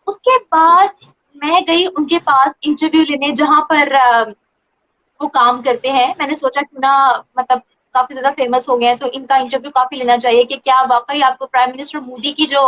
उसके बाद मैं गई उनके पास इंटरव्यू लेने जहाँ पर वो काम करते हैं। मैंने सोचा क्यों ना मतलब काफ़ी ज़्यादा फ़ेमस हो गए हैं, तो इनका इंटरव्यू काफ़ी लेना चाहिए कि क्या वाक़ई आपको प्राइम मिनिस्टर मोदी की जो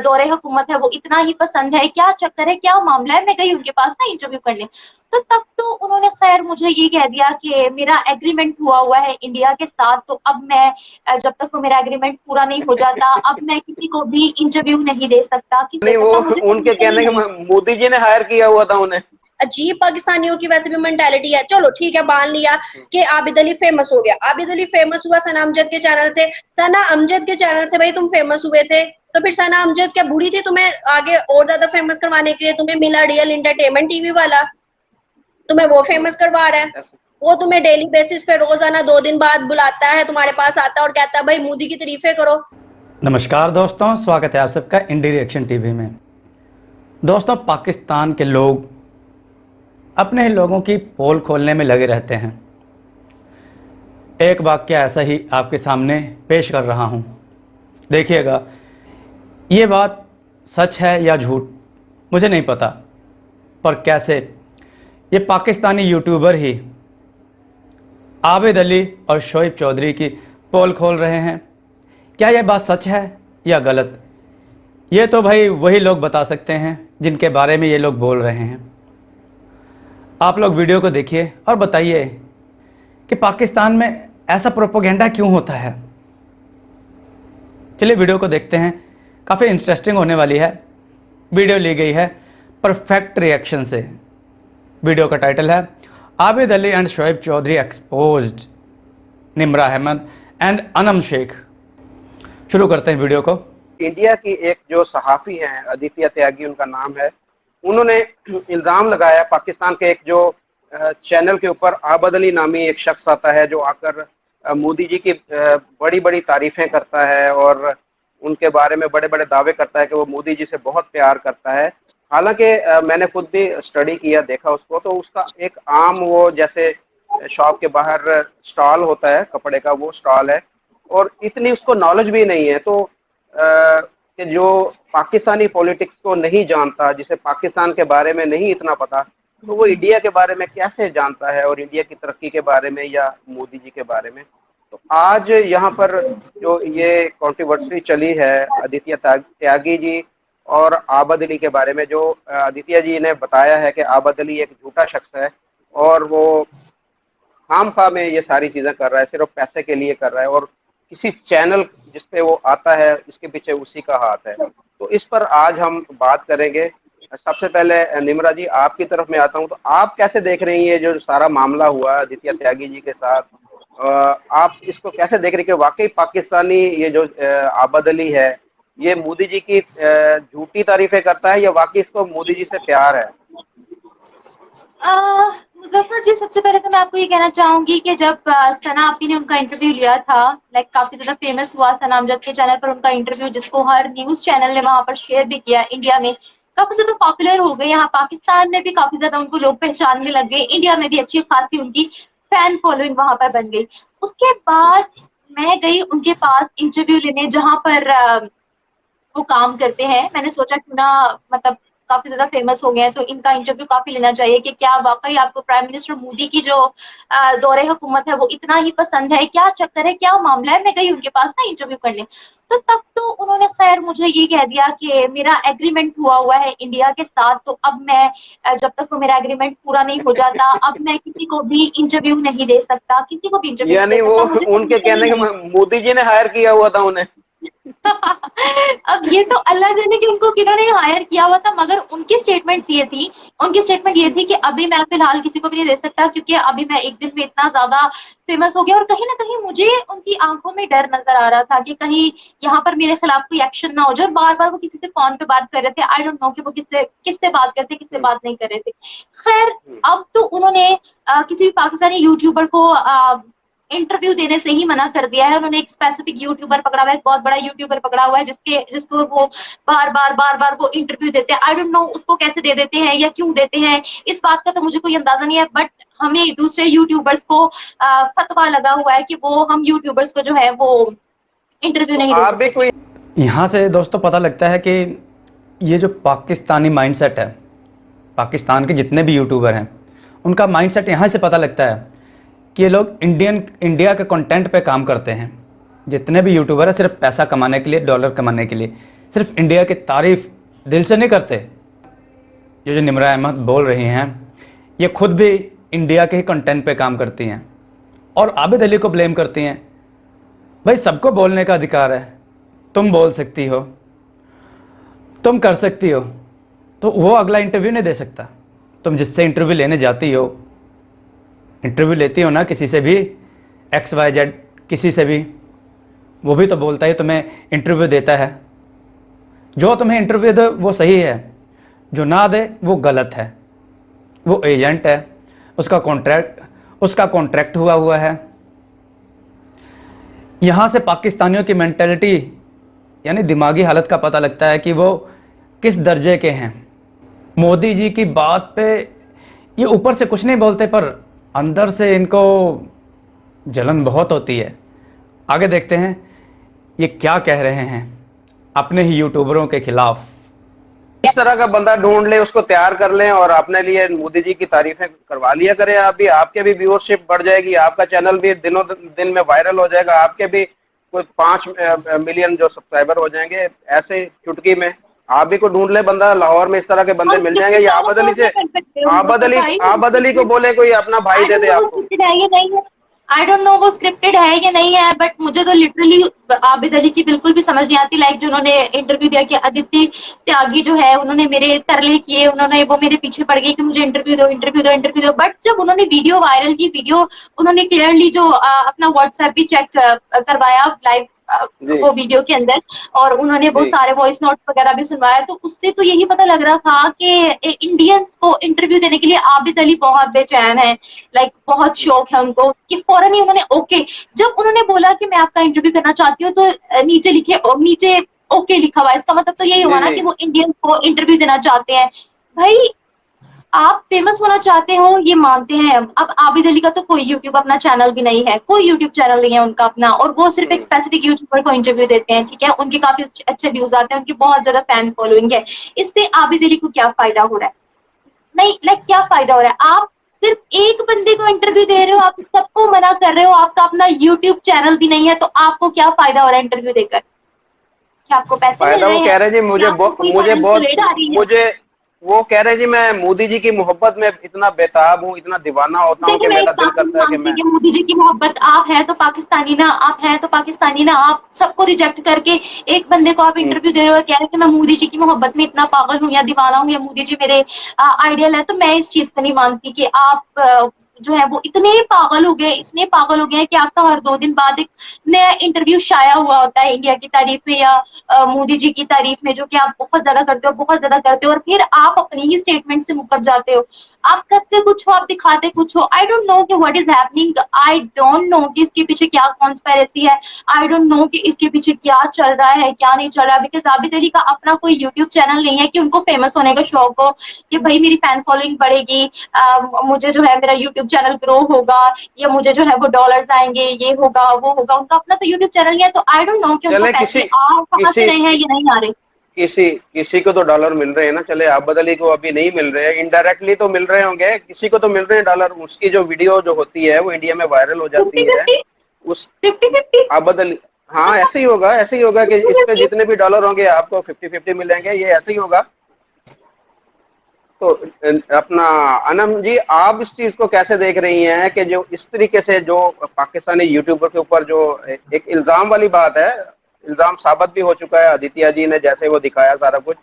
दौरे हुकूमत है, वो इतना ही पसंद है? क्या चक्कर है, क्या मामला है? मैं गई उनके पास ना इंटरव्यू करने। तो तब तो उन्होंने ख़ैर मुझे ये कह दिया कि मेरा एग्रीमेंट हुआ है इंडिया के साथ, तो अब मैं जब तक वो मेरा एग्रीमेंट पूरा नहीं हो जाता, अब मैं किसी को भी इंटरव्यू नहीं दे सकता, किसी दे नहीं, वो सकता, मुझे उनके परमिशन ही कहने नहीं। के मोदी जी ने हायर किया हुआ था उन्हें। अजीब पाकिस्तानियों की वैसे भी मेंटेलिटी है। चलो ठीक है, मान लिया कि आबिद अली फेमस हो गया, आबिद अली फेमस हुआ सना अमजद के चैनल से, सना अमजद के चैनल से भाई तुम फेमस हुए थे, तो फिर सना अमजद क्या बुरी थी तुम्हें आगे और ज्यादा फेमस करवाने के लिए? तुम्हें मिला रियल एंटरटेनमेंट टीवी वाला, तुम्हें वो फेमस करवा रहा है। वो तुम्हें डेली बेसिस पे रोजाना 2 दिन बाद बुलाता है, तुम्हारे पास आता है और कहता है भाई मोदी की तारीफें करो। नमस्कार दोस्तों, स्वागत है आप सबका इंडी रिएक्शन टीवी में। दोस्तों, पाकिस्तान के लोग अपने ही लोगों की पोल खोलने में लगे रहते हैं। एक वाक्य ऐसा ही आपके सामने पेश कर रहा हूं, देखिएगा। ये बात सच है या झूठ मुझे नहीं पता, पर कैसे ये पाकिस्तानी यूट्यूबर ही आबिद अली और शोएब चौधरी की पोल खोल रहे हैं। क्या यह बात सच है या गलत, ये तो भाई वही लोग बता सकते हैं जिनके बारे में ये लोग बोल रहे हैं। आप लोग वीडियो को देखिए और बताइए कि पाकिस्तान में ऐसा प्रोपेगेंडा क्यों होता है। चलिए वीडियो को देखते हैं, काफ़ी इंटरेस्टिंग होने वाली है। वीडियो ली गई है परफेक्ट रिएक्शन से। वीडियो का टाइटल है Abid Ali and Shoaib Chaudhry exposed, Nimra Ahmed and Anam Sheikh. शुरू करते हैं वीडियो को। इंडिया की एक जो सहाफ़ी हैं, अदित्य त्यागी उनका नाम है, उन्होंने इल्ज़ाम लगाया पाकिस्तान के एक जो चैनल के ऊपर आबिद अली नामी एक शख्स आता है जो आकर मोदी जी की बड़ी बड़ी तारीफ़ें करता है और उनके बारे में बड़े बड़े दावे करता है कि वो मोदी जी से बहुत प्यार करता है। हालांकि मैंने खुद भी स्टडी किया, देखा उसको, तो उसका एक आम वो जैसे शॉप के बाहर स्टॉल होता है कपड़े का, वो स्टॉल है और इतनी उसको नॉलेज भी नहीं है। तो कि जो पाकिस्तानी पॉलिटिक्स को नहीं जानता, जिसे पाकिस्तान के बारे में नहीं इतना पता, तो वो इंडिया के बारे में कैसे जानता है और इंडिया की तरक्की के बारे में या मोदी जी के बारे में। तो आज यहाँ पर जो ये कंट्रोवर्सी चली है आदित्य त्यागी जी और आबिद अली के बारे में, जो आदित्य जी ने बताया है कि आबिद अली एक झूठा शख्स है और वो खामखा में ये सारी चीज़ें कर रहा है, सिर्फ पैसे के लिए कर रहा है और किसी चैनल जिसपे वो आता है इसके पीछे उसी का हाथ है। तो इस पर आज हम बात करेंगे। सबसे पहले निम्रा जी, आपकी तरफ में आता हूँ, तो आप कैसे देख रही हैं जो सारा मामला हुआ आदित्य त्यागी जी के साथ? आप इसको कैसे देख रही हैं कि वाकई पाकिस्तानी ये जो आबिद अली है ये मोदी जी की झूठी तारीफें करता है या वाकई इसको मोदी जी से प्यार है? मुज़फ़्फ़र जी, सबसे पहले तो मैं आपको ये कहना चाहूँगी कि जब सना आपी ने उनका इंटरव्यू लिया था, लाइक काफ़ी ज़्यादा फ़ेमस हुआ सना अमजद के चैनल पर उनका इंटरव्यू, जिसको हर न्यूज़ चैनल ने वहाँ पर शेयर भी किया। इंडिया में काफ़ी ज़्यादा पॉपुलर हो गए, यहाँ पाकिस्तान में भी काफ़ी ज़्यादा उनको लोग पहचानने लग गए, इंडिया में भी अच्छी खासी उनकी फ़ैन फॉलोइंग वहाँ पर बन गई। उसके बाद मैं गई उनके पास इंटरव्यू लेने जहाँ पर वो काम करते हैं। मैंने सोचा क्यों ना मतलब काफ़ी ज़्यादा फ़ेमस हो गए हैं, तो इनका इंटरव्यू काफ़ी लेना चाहिए कि क्या वाक़ई आपको प्राइम मिनिस्टर मोदी की जो दौरे हुकूमत है, वो इतना ही पसंद है? क्या चक्कर है, क्या मामला है? मैं गई उनके पास ना इंटरव्यू करने। तो तब तो उन्होंने ख़ैर मुझे ये कह दिया कि मेरा एग्रीमेंट हुआ है इंडिया के साथ, तो अब मैं जब तक वो मेरा एग्रीमेंट पूरा नहीं हो जाता, अब मैं किसी को भी इंटरव्यू नहीं दे सकता, किसी को भी इंटरव्यू नहीं दे यानी वो सकता, मुझे उनके परमिशन ही कहने नहीं। के मोदी जी ने हायर किया हुआ था उन्हें। अब ये तो अल्लाह जाने कि उनको किन्होंने हायर किया हुआ था, मगर उनकी स्टेटमेंट ये थी कि अभी मैं फिलहाल किसी को भी नहीं दे सकता, क्योंकि अभी मैं एक दिन में इतना ज़्यादा फेमस हो गया। और कहीं न कहीं मुझे उनकी आँखों में डर नज़र आ रहा था कि कहीं यहाँ पर मेरे खिलाफ कोई एक्शन ना हो जाए। और बार-बार वो किसी से फ़ोन पे बात कर रहे थे। आई डोंट नो कि वो किससे किससे बात करते, किससे बात नहीं कर रहे थे। ख़ैर, अब तो उन्होंने किसी भी पाकिस्तानी यूट्यूबर को इंटरव्यू देने से ही मना कर दिया है। उन्होंने एक स्पेसिफिक यूट्यूबर पकड़ा हुआ है, एक बहुत बड़ा यूट्यूबर पकड़ा हुआ है, जिसको वो बार-बार वो इंटरव्यू देते हैं। आई डोंट नो उसको कैसे दे देते हैं या क्यों देते हैं, इस बात का तो मुझे कोई अंदाज़ा नहीं है। बट हमें दूसरे यूट्यूबर्स को फतवा लगा हुआ है कि वो हम यूट्यूबर्स को जो है वो इंटरव्यू तो नहीं दे आप भी सकते। कोई यहाँ से दोस्तों पता लगता है कि ये जो पाकिस्तानी माइंडसेट है, पाकिस्तान के जितने भी यूट्यूबर हैं उनका माइंडसेट यहाँ से पता लगता है कि ये लोग इंडिया के कंटेंट पे काम करते हैं। जितने भी यूट्यूबर हैं सिर्फ पैसा कमाने के लिए, डॉलर कमाने के लिए, सिर्फ इंडिया की तारीफ़ दिल से नहीं करते। ये जो निम्रा अहमद बोल रही हैं ये खुद भी इंडिया के ही कंटेंट पे काम करती हैं और आबिद अली को ब्लेम करती हैं। भाई सबको बोलने का अधिकार है, तुम बोल सकती हो, तुम कर सकती हो, तो वो अगला इंटरव्यू नहीं दे सकता। तुम जिससे इंटरव्यू लेने जाती हो, इंटरव्यू लेती हो ना किसी से भी, XYZ किसी से भी, वो भी तो बोलता है तुम्हें इंटरव्यू देता है। जो तुम्हें इंटरव्यू दे वो सही है, जो ना दे वो गलत है। वो एजेंट है, उसका कॉन्ट्रैक्ट हुआ है। यहाँ से पाकिस्तानियों की मेंटालिटी यानी दिमागी हालत का पता लगता है कि वो किस दर्जे के हैं। मोदी जी की बात पे ये ऊपर से कुछ नहीं बोलते पर अंदर से इनको जलन बहुत होती है। आगे देखते हैं ये क्या कह रहे हैं अपने ही यूट्यूबरों के खिलाफ। इस तरह का बंदा ढूंढ ले, उसको तैयार कर लें और अपने लिए मोदी जी की तारीफें करवा लिया करें। आप भी, आपके भी व्यूअरशिप बढ़ जाएगी, आपका चैनल भी दिनों दिन में वायरल हो जाएगा, आपके भी कोई 5 मिलियन जो सब्सक्राइबर हो जाएंगे ऐसे चुटकी में। आप भी को ढूंढ ले बंदा, लाहौर में इस तरह के बंदे मिल जाएंगे। या आबद अली को बोले कोई अपना भाई दे दे आपको। आई डोंट नो वो स्क्रिप्टेड है या नहीं है, बट मुझे तो लिटरली आबिद अली की बिल्कुल भी समझ नहीं आती। लाइक जो उन्होंने इंटरव्यू दिया कि आदित्य त्यागी जो है उन्होंने मेरे तरले किए, उन्होंने वो मेरे पीछे पड़ गए कि मुझे इंटरव्यू दो। बट जब उन्होंने वीडियो वायरल की, वीडियो उन्होंने क्लियरली जो अपना व्हाट्सएप भी चेक करवाया लाइव वो वीडियो के अंदर, और उन्होंने बहुत सारे वॉइस नोट वगैरह भी सुनवाया, तो उससे तो यही पता लग रहा था कि इंडियंस को इंटरव्यू देने के लिए आबिद अली बहुत बेचैन है। लाइक बहुत शौक है उनको कि फौरन ही उन्होंने ओके, जब उन्होंने बोला कि मैं आपका इंटरव्यू करना चाहती हूँ तो नीचे ओके लिखा हुआ है। इसका मतलब तो यही हुआ ना कि वो इंडियंस को इंटरव्यू देना चाहते हैं। भाई आप फेमस होना चाहते हो ये मानते हैं। अब आबिद अली का तो कोई यूट्यूब अपना चैनल भी नहीं है, कोई यूट्यूब चैनल नहीं है उनका अपना, और वो सिर्फ एक स्पेसिफिक यूट्यूबर को इंटरव्यू देते हैं। ठीक है, उनके काफी अच्छे व्यूज आते हैं, उनकी बहुत ज्यादा फैन फॉलोइंग है। इससे आबिद अली को क्या फायदा हो रहा है? नहीं, लाइक क्या फायदा हो रहा है? आप सिर्फ एक बंदे को इंटरव्यू दे रहे हो, आप सबको मना कर रहे हो, आपका अपना यूट्यूब चैनल भी नहीं है, तो आपको क्या फायदा हो रहा है इंटरव्यू देकर? क्या आपको पैसे मिल रहे हैं? वो कह रहे जी वो कह रहे जी मैं मोदी जी की मोहब्बत में इतना बेताब हूँ, इतना दीवाना होता हूँ कि मेरा दिल करता है कि मैं मोदी जी की मोहब्बत, आप हैं तो पाकिस्तानी ना, आप सबको रिजेक्ट करके एक बंदे को आप इंटरव्यू दे रहे हो, कह रहे हैं कि मैं मोदी जी की मोहब्बत में इतना पागल हूँ या दीवाना हूँ या मोदी जी मेरे आइडियल है। तो मैं इस चीज को नहीं मानती कि आप जो है वो इतने पागल हो गए हैं कि आपका हर 2 दिन बाद एक नया इंटरव्यू शाया हुआ होता है इंडिया की तारीफ में या मोदी जी की तारीफ में, जो कि आप बहुत ज्यादा करते हो और फिर आप अपनी ही स्टेटमेंट से मुकर जाते हो। आप करते कुछ हो, आप दिखाते कुछ हो। आई डोंट नो कि what is happening, I don't know कि इसके पीछे क्या कॉन्स्पिरेसी है, आई डोंट नो कि इसके पीछे क्या चल रहा है क्या नहीं चल रहा। बिकॉज आबिद अली का अपना कोई यूट्यूब चैनल नहीं है कि उनको फेमस होने का शौक हो कि भाई मेरी फैन फॉलोइंग बढ़ेगी, मुझे जो है मेरा यूट्यूब चैनल ग्रो होगा या मुझे जो है वो डॉलर्स आएंगे, ये होगा वो होगा। उनका अपना तो यूट्यूब चैनल नहीं है, तो आई डोंट नो कि उनको पैसे कहाँ से रहे हैं या नहीं आ रहे। किसी को तो डॉलर मिल रहे हैं ना। चले आबिद अली को अभी नहीं मिल रहे हैं, इनडायरेक्टली तो मिल रहे होंगे, किसी को तो मिल रहे हैं डॉलर। उसकी जो वीडियो जो होती है वो इंडिया में वायरल हो जाती है। उस 50-50 आबिद अली, हाँ ऐसे ही होगा कि इस पे जितने भी डॉलर होंगे आपको 50-50 मिलेंगे, ये ऐसे ही होगा। तो अपना अनम जी, आप इस चीज को कैसे देख रही हैं कि जो इस तरीके से जो पाकिस्तानी यूट्यूबर के ऊपर जो एक इल्जाम वाली बात है, इल्जाम साबित भी हो चुका है आदित्य जी ने जैसे वो दिखाया सारा कुछ,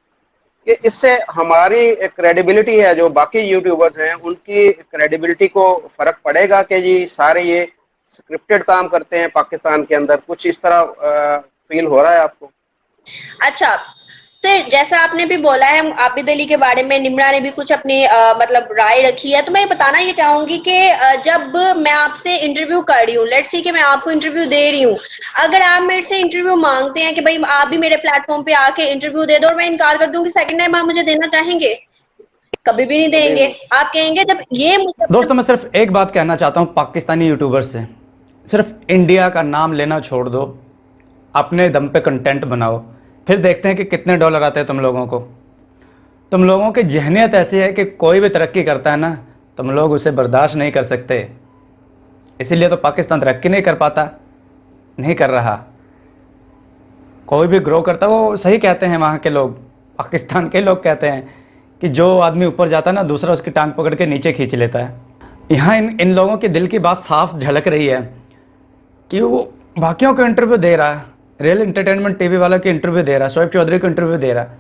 कि इससे हमारी क्रेडिबिलिटी है, जो बाकी यूट्यूबर्स हैं उनकी क्रेडिबिलिटी को फर्क पड़ेगा कि जी सारे ये स्क्रिप्टेड काम करते हैं पाकिस्तान के अंदर? कुछ इस तरह फील हो रहा है आपको? अच्छा सर, जैसा आपने भी बोला है आबिद अली के बारे में, निम्रा ने भी कुछ अपनी मतलब राय रखी है, तो मैं बताना ये चाहूंगी कि जब मैं आपसे इंटरव्यू कर रही हूँ, लेट्स सी कि मैं आपको इंटरव्यू दे रही हूँ, अगर आप मेरे से इंटरव्यू मांगते हैं कि भाई आप भी मेरे प्लेटफॉर्म पे आके इंटरव्यू दे दो, और मैं इनकार कर दूं कि सेकंड टाइम आप मुझे देना चाहेंगे? कभी भी नहीं देंगे। आप कहेंगे जब ये दोस्तों मैं सिर्फ एक बात कहना चाहता हूँ पाकिस्तानी यूट्यूबर से, सिर्फ इंडिया का नाम लेना छोड़ दो, अपने दम पे कंटेंट बनाओ, फिर देखते हैं कि कितने डॉलर आते हैं तुम लोगों को। तुम लोगों की जहनियत ऐसी है कि कोई भी तरक्की करता है ना, तुम लोग उसे बर्दाश्त नहीं कर सकते। इसीलिए तो पाकिस्तान तरक्की नहीं कर पाता, नहीं कर रहा। कोई भी ग्रो करता, वो सही कहते हैं वहाँ के लोग, पाकिस्तान के लोग कहते हैं कि जो आदमी ऊपर जाता है ना, दूसरा उसकी टांग पकड़ के नीचे खींच लेता है। यहाँ इन लोगों के दिल की बात साफ झलक रही है कि वो बाकियों को इंटरव्यू दे रहा है, रियल एंटरटेनमेंट टीवी वाला की इंटरव्यू दे रहा है, शोएब चौधरी को इंटरव्यू दे रहा है,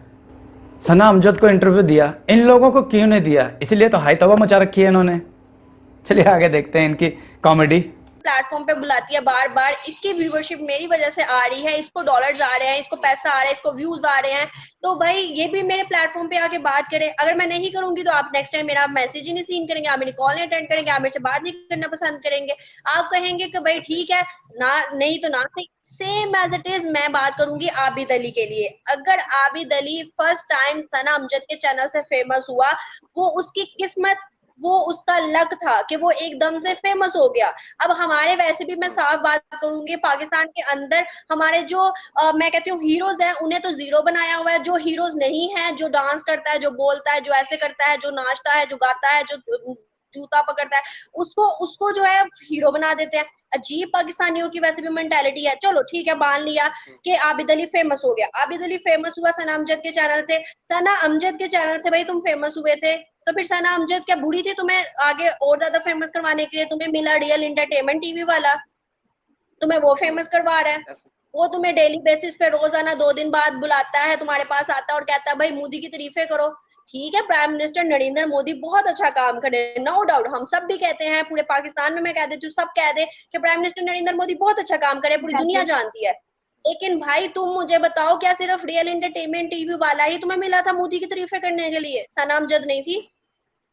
सना अमजद को इंटरव्यू दिया, इन लोगों को क्यों नहीं दिया? इसलिए तो हाई तबाह मचा रखी है इन्होंने। चलिए आगे देखते हैं इनकी कॉमेडी। प्लेटफॉर्म पे बुलाती है बार बार, इसकी व्यूवरशिप मेरी वजह से आ रही है, इसको डॉलर्स आ रहे हैं, इसको पैसा आ रहा है, इसको व्यूज आ रहे हैं, तो भाई ये भी मेरे प्लेटफॉर्म पे आके बात करे। अगर मैं नहीं करूंगी तो आप नेक्स्ट टाइम मेरा मैसेज ही नहीं सीन करेंगे, आप मेरी कॉल नहीं अटेंड करेंगे, आप मेरे से बात नहीं करना पसंद करेंगे, आप कहेंगे कि भाई ठीक है ना, नहीं तो ना सही। सेम एज इट इज मैं बात करूंगी आबिद अली के लिए। अगर आबिद अली फर्स्ट टाइम सना अमजद के चैनल से फेमस हुआ, वो उसकी किस्मत, वो उसका लक था कि वो एकदम से फेमस हो गया। अब हमारे वैसे भी मैं साफ बात करूंगी, पाकिस्तान के अंदर हमारे जो मैं कहती हूँ हीरोज हैं, उन्हें तो जीरो बनाया हुआ है। जो हीरोज नहीं है, जो डांस करता है, जो बोलता है, जो ऐसे करता है, जो नाचता है, जो गाता है, जो जूता पकड़ता है, उसको उसको जो है हीरो बना देते हैं। अजीब पाकिस्तानियों की वैसे भी मेंटालिटी है। चलो ठीक है, मान लिया कि आबिद अली फेमस हो गया, आबिद अली फेमस हुआ सना अमजद के चैनल से, सना अमजद के चैनल से भाई तुम फेमस हुए थे, तो फिर सना अमजद क्या बुरी थी तुम्हें आगे और ज्यादा फेमस करवाने के लिए? तुम्हें मिला रियल एंटरटेनमेंट टीवी वाला, तुम्हें वो फेमस करवा रहा है। वो तुम्हें डेली बेसिस पे रोजाना 2 दिन बाद बुलाता है, तुम्हारे पास आता है और कहता है भाई मोदी की तारीफें करो। ठीक है, प्राइम मिनिस्टर नरेंद्र मोदी बहुत अच्छा काम करे, नो डाउट, हम सब भी कहते हैं, पूरे पाकिस्तान में मैं कह देती हूँ, सब कह दे कि प्राइम मिनिस्टर नरेंद्र मोदी बहुत अच्छा काम करे, पूरी दुनिया जानती है। लेकिन भाई तुम मुझे बताओ, क्या सिर्फ रियल एंटरटेनमेंट टीवी वाला ही तुम्हें मिला था मोदी की तारीफें करने के लिए? सना अमजद नहीं थी?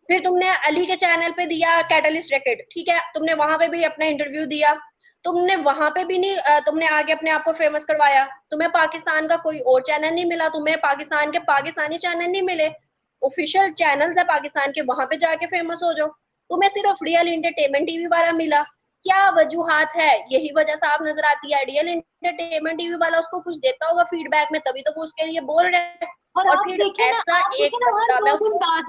फिर तुमने अली के चैनल पे दिया कैटलिस्ट रैकेट, ठीक है, तुमने वहां पे भी अपना इंटरव्यू दिया, तुमने वहां पे भी नहीं तुमने आगे अपने आप को फेमस करवाया। तुम्हें पाकिस्तान का कोई और चैनल नहीं मिला, तुम्हें पाकिस्तान के पाकिस्तानी चैनल नहीं मिले, ऑफिशियल चैनल्स है पाकिस्तान के, वहां पे जाके फेमस हो जाओ। तुम्हें सिर्फ रियल एंटरटेनमेंट टीवी वाला मिला, क्या वजूहात है? यही वजह साफ नजर आती है। रियल एंटरटेनमेंट टीवी वाला उसको कुछ देता होगा फीडबैक में, तभी तो वो उसके लिए बोल रहे हैं। और और आप फिर देखिए ना, ऐसा आप एक देखिए ना, बंदा, मैं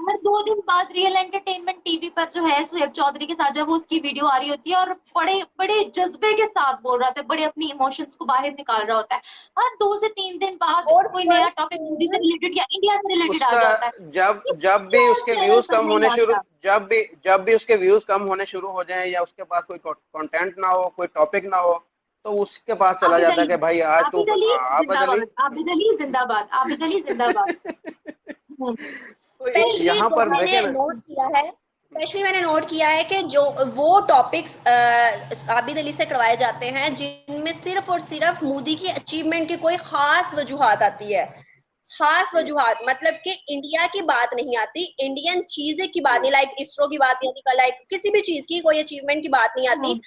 हर 2 दिन बाद रियल एंटरटेनमेंट टीवी पर जो है शोएब चौधरी के साथ जब वो उसकी वीडियो आ रही होती है और बड़े बड़े जज्बे के साथ बोल रहा था, बड़े अपनी इमोशंस को बाहर निकाल रहा होता है, हर 2 से 3 दिन बाद और कोई नया फर्स्ट टॉपिक मोदी से थिंग, रिलेटेड या इंडिया से रिलेटेड आ उसका जाता है। जब ये जब भी किसी और उसके चैनल व्यूज पर कम नहीं होने शुरू आता। जब भी उसके व्यूज कम होने शुरू हो जाएं या उसके पास कोई कंटेंट ना हो, कोई टॉपिक ना हो, तो उसके पास चला आबिद जाता है अली, कि भाई आज तू आबिद अली आबद अली। जिंदाबाद, आबिद अली जिंदाबाद, आबिद अली जिंदाबाद। हम्म। तो स्पेशली यहाँ जो पर मैंने देखे ना। नोट किया है, स्पेशली मैंने नोट किया है कि जो वो टॉपिक्स आबिद अली से करवाए जाते हैं जिनमें सिर्फ और सिर्फ मोदी की अचीवमेंट की कोई खास वजूहात आती है, खास वजूहात मतलब कि इंडिया की बात नहीं आती, इंडियन चीजें की बात नहीं, लाइक इसरो की बात नहीं आती, लाइक किसी भी चीज की कोई अचीवमेंट की बात नहीं आती।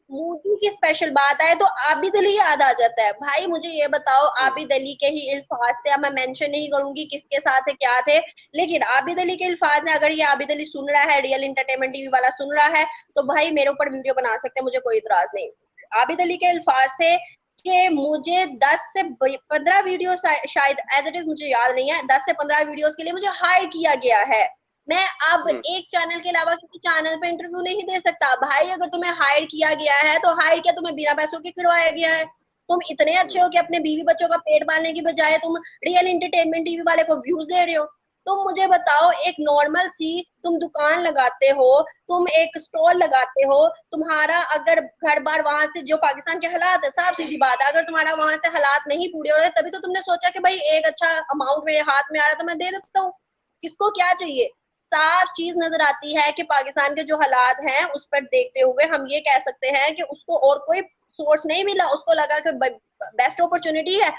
मोदी की स्पेशल बात आए तो आबिद अली याद आ जाता है। भाई मुझे ये बताओ, आबिद अली के ही अल्फाज थे, अब मैं मेंशन नहीं करूंगी किसके साथ है क्या थे, लेकिन आबिद अली के अल्फाज ने, अगर ये आबिद अली सुन रहा है, रियल एंटरटेनमेंट टीवी वाला सुन रहा है, तो भाई मेरे ऊपर वीडियो बना सकते हैं, मुझे कोई इतराज नहीं। आबिद अली के अल्फाज थे कि मुझे 10 से 15 वीडियो, शायद एज इट इज मुझे याद नहीं है, 10 से 15 वीडियोस के लिए मुझे हायर किया गया है। मैं अब एक चैनल के अलावा किसी चैनल पे इंटरव्यू नहीं दे सकता। भाई अगर तुम्हें हायर किया गया है तो हायर किया तुम्हें बिना पैसों के करवाया गया है। तुम इतने अच्छे हो कि अपने बीवी बच्चों का पेट पालने की बजाय तुम रियल एंटरटेनमेंट टीवी वाले को व्यूज दे रहे हो। तुम मुझे बताओ, एक नॉर्मल सी तुम दुकान लगाते हो, तुम एक स्टॉल लगाते हो, तुम्हारा अगर घर बार वहां से, जो पाकिस्तान के हालात है, साफ सीधी बात है, अगर तुम्हारा वहां से हालात नहीं पूरे हो रहे, तभी तो तुमने सोचा कि भाई एक अच्छा अमाउंट मेरे हाथ में आ रहा तो मैं दे देता हूँ। किसको क्या चाहिए? साफ चीज नजर आती है कि पाकिस्तान के जो हालात हैं उस पर देखते हुए हम ये कह सकते हैं कि उसको और कोई सोर्स नहीं मिला, उसको लगा कि बेस्ट अपॉर्चुनिटी है,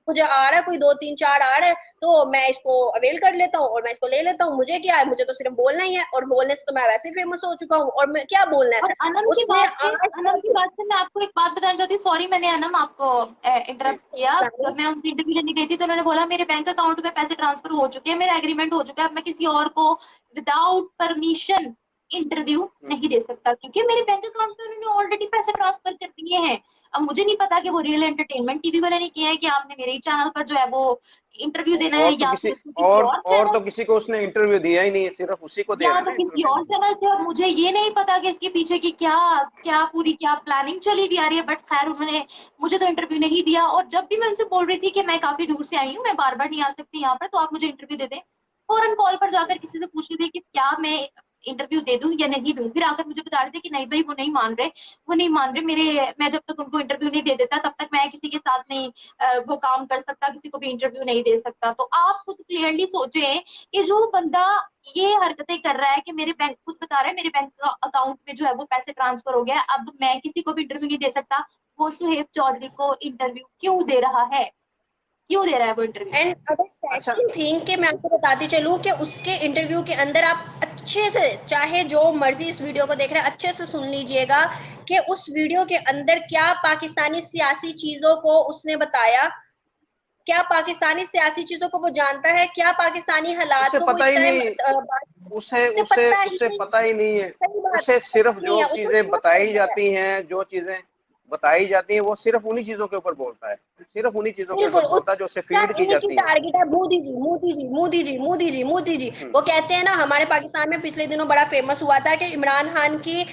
मुझे आ रहा है कोई 2 3 4 आ रहा है, तो मैं इसको अवेल कर लेता हूँ और मैं इसको ले लेता हूँ। मुझे क्या है, मुझे तो सिर्फ बोलना ही है, और बोलने से तो मैं वैसे ही फेमस हो चुका हूँ, और मैं क्या बोलना और है। उसने आज अनम की तक बात से मैं आपको एक बात बताना चाहती हूँ, सॉरी मैंने अनम आपको इंटरप्ट किया। जब मैं उनसे इंटरव्यू लेने गई थी तो उन्होंने बोला मेरे बैंक अकाउंट में पैसे ट्रांसफर हो चुके हैं, मेरा एग्रीमेंट हो चुका है, अब मैं किसी और को विदाउट परमिशन इंटरव्यू नहीं दे सकता, क्योंकि मेरे बैंक अकाउंट में उन्होंने ऑलरेडी पैसे ट्रांसफर कर दिए हैं। अब मुझे नहीं पता कि वो रियल एंटरटेनमेंट टीवी वाले ने किया है कि आपने मेरे ही चैनल पर जो है वो इंटरव्यू देना है, और तो या किसी फिर उसको किसी और और चैनल, तो किसी को उसने इंटरव्यू दिया ही नहीं है, सिर्फ उसी को दे या रहे हैं तो ना किसी इंटरव्यू। और चैनल से। और मुझे ये नहीं पता कि इसके पीछे की क्या क्या पूरी क्या प्लानिंग चली भी आ रही है, बट खैर उन्होंने मुझे तो इंटरव्यू नहीं दिया। और जब भी मैं उनसे बोल रही थी कि मैं काफी दूर से आई हूँ, मैं बार बार नहीं आ सकती यहाँ पर, तो आप मुझे इंटरव्यू दे दें, फौरन कॉल पर जाकर किसी से पूछ रही थी कि क्या मैं इंटरव्यू दे दूं या नहीं दूं। फिर आकर मुझे बता रहे थे कि नहीं भाई, वो नहीं मान रहे मेरे, मैं जब तक उनको इंटरव्यू नहीं दे देता तब तक मैं किसी के साथ नहीं वो काम कर सकता, किसी को भी इंटरव्यू नहीं दे सकता। तो आप खुद क्लियरली सोचे कि जो बंदा ये हरकतें कर रहा है, कि मेरे बैंक, खुद बता रहा है मेरे बैंक अकाउंट में जो है वो पैसे ट्रांसफर हो गया, अब मैं किसी को भी इंटरव्यू नहीं दे सकता, वो सुहेब चौधरी को इंटरव्यू क्यों दे रहा है, क्यों दे रहा है वो इंटरव्यू? एंड अगर अच्छा, सेकंड थिंग कि मैं आपको बताती चलूं कि उसके इंटरव्यू के अंदर आप अच्छे से, चाहे जो मर्जी इस वीडियो को देख रहे हैं, अच्छे से सुन लीजिएगा कि उस वीडियो के अंदर क्या पाकिस्तानी सियासी चीजों को उसने बताया, क्या पाकिस्तानी सियासी चीजों को वो जानता है, क्या पाकिस्तानी हालात उसे को वो पता इस ही टाइम नहीं, उसे उसे उसे पता ही उसे नहीं। पता ही नहीं है। सही बात उसे है, सिर्फ नहीं जो है उसको, चीजें झूठ बताई बोलता है। जाती हैं, जो चीजें बताई जाती हैं, वो सिर्फ उन्हीं चीजों के ऊपर बोलता है, सिर्फ उन्हीं चीजों के ऊपर बिल्कुल, बोलता है जो उसे उसका फीड की इन्हीं की जाती हैं। टारगेट है, मोदी जी, मोदी जी, मोदी जी, मोदी जी, मोदी जी। हम्म, वो कहते हैं ना, हमारे पाकिस्तान में पिछले दिनों बड़ा फेमस हुआ था कि इमरान खान की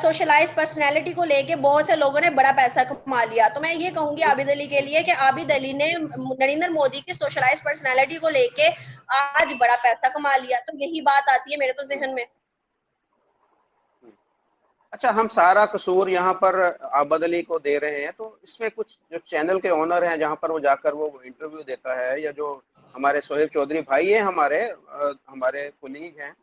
सोशलाइज पर्सनैलिटी को लेके बहुत से लोगों ने बड़ा पैसा कमा लिया। तो मैं ये कहूंगी आबिद अली के लिए कि आबिद अली ने नरेंद्र मोदी की सोशलाइज पर्सनैलिटी को लेके आज बड़ा पैसा कमा लिया। तो यही बात आती है मेरे तो हम्म, जहन में। हम्म। अच्छा, हम सारा कसूर यहाँ पर आबद अली को दे रहे हैं, तो इसमें कुछ जो चैनल के ओनर हैं जहाँ पर वो जाकर वो इंटरव्यू देता है, या जो हमारे सोहेब चौधरी भाई हैं, हमारे कुलीग हैं,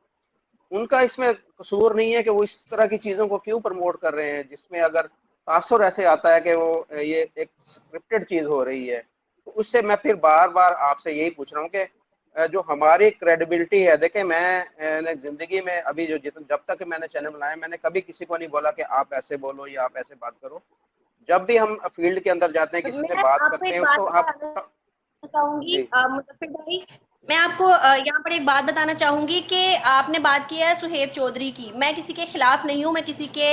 उनका इसमें कसूर नहीं है कि वो इस तरह की चीजों को क्यों प्रमोट कर रहे हैं, जिसमें अगर तासुर ऐसे आता है कि वो ये एक स्क्रिप्टेड चीज हो रही है। तो उससे मैं फिर बार बार आपसे यही पूछ रहा हूँ कि जो हमारी क्रेडिबिलिटी है, देखें मैंने जिंदगी में अभी जब तक मैंने चैनल बनाया, मैंने कभी किसी को नहीं बोला कि आप ऐसे बोलो या आप ऐसे बात करो। जब भी हम फील्ड के अंदर जाते हैं, किसी से मैं बात आपको करते एक हैं, बात उसको आप बताना चाहूंगी जी मुजफ्फर भाई, मैं आपको यहाँ पर एक बात बताना चाहूंगी कि आपने बात की है सुहेब चौधरी की। मैं किसी के खिलाफ नहीं हूँ, मैं किसी के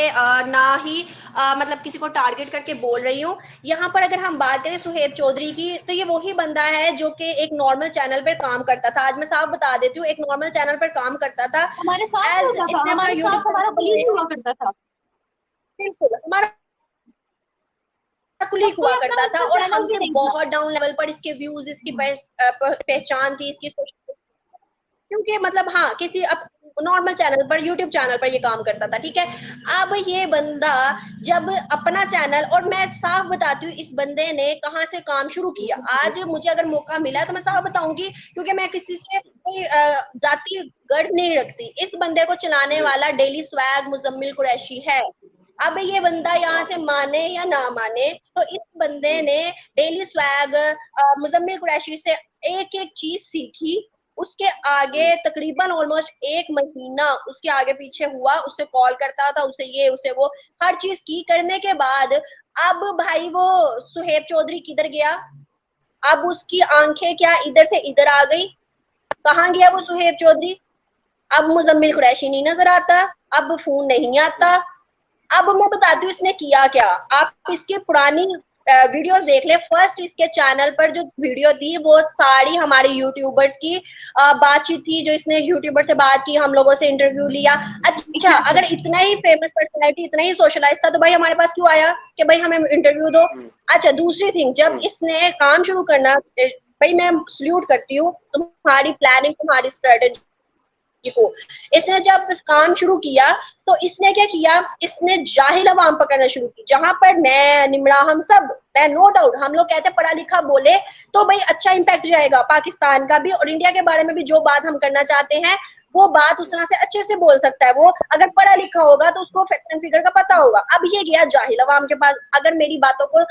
ना ही मतलब किसी को टारगेट करके बोल रही हूँ। यहाँ पर अगर हम बात करें सुहेब चौधरी की, तो ये वही बंदा है जो कि एक नॉर्मल चैनल पर काम करता था। आज मैं साफ बता देती हूँ, एक नॉर्मल चैनल पर काम करता था। हमारे साथ ही एज होता था, इसने अपना हमारे यूट्यूब साथ हमारा चैनल कलीग बनाया, हुआ करता था, बिल्कुल हमारा तब कुलीग कोई हुआ अपना करता था, उसका और चैनल भी हमसे नहीं था। बहुत डाउन लेवल पर इसके व्यूज, इसकी पहचान थी, इसकी क्योंकि मतलब हाँ किसी अब नॉर्मल चैनल पर, यूट्यूब चैनल पर ये काम करता था, ठीक है। अब ये बंदा जब अपना चैनल, और मैं साफ बताती हूँ इस बंदे ने कहाँ से काम शुरू किया। आज मुझे अगर मौका मिला तो मैं साफ बताऊंगी, क्योंकि मैं किसी से कोई जाति गर्ज नहीं रखती। इस बंदे को चलाने जी। वाला डेली स्वैग मुजम्मिल कुरैशी है। अब ये बंदा अच्छा। यहाँ से माने या ना माने, तो इस बंदे हम्म, ने डेली स्वैग मुजम्मिल कुरैशी से एक एक चीज सीखी। उसके आगे हम्म, तकरीबन ऑलमोस्ट एक महीना उसके आगे पीछे हुआ, उससे कॉल करता था, उसे ये उसे वो हर चीज की करने के बाद अब भाई वो सुहेब चौधरी किधर गया? अब उसकी आंखें क्या इधर से इधर आ गई? कहाँ गया वो सुहेब चौधरी? अब मुजम्मिल हम्म, कुरैशी नहीं नजर आता, अब फोन नहीं आता। हम्म, अब मैं बताती हूँ इसने किया क्या। आप इसकी पुरानी वीडियोस देख ले। फर्स्ट इसके चैनल पर जो वीडियो थी वो सारी हमारे यूट्यूबर्स की बातचीत थी, जो इसने यूट्यूबर से बात की, हम लोगों से इंटरव्यू लिया। अच्छा, एग्जैक्टली। अगर इतना ही फेमस पर्सनैलिटी, इतना ही सोशलाइज था, तो भाई हमारे पास क्यों आया कि भाई हमें इंटरव्यू दो? हम्म, अच्छा, दूसरी थिंग, जब हम्म, इसने काम शुरू करना, भाई मैं सल्यूट करती हूँ तुम्हारी प्लानिंग, तुम्हारी स्ट्रेटेजी को। इसने जब काम शुरू किया तो इसने क्या किया, इसने जाहिल अवाम पकड़ना शुरू की। जहां पर मैं, निमरा, हम सब, मैं नो डाउट, हम लोग कहते हैं पढ़ा लिखा बोले तो भाई अच्छा इंपैक्ट जाएगा पाकिस्तान का भी, और इंडिया के बारे में भी जो बात हम करना चाहते हैं वो बात उस तरह से अच्छे से बोल सकता है। वो अगर पढ़ा लिखा होगा तो उसको फैक्ट एंड फिगर का पता होगा। अब ये गया जाहिल अवाम के पास, अगर मेरी बातों को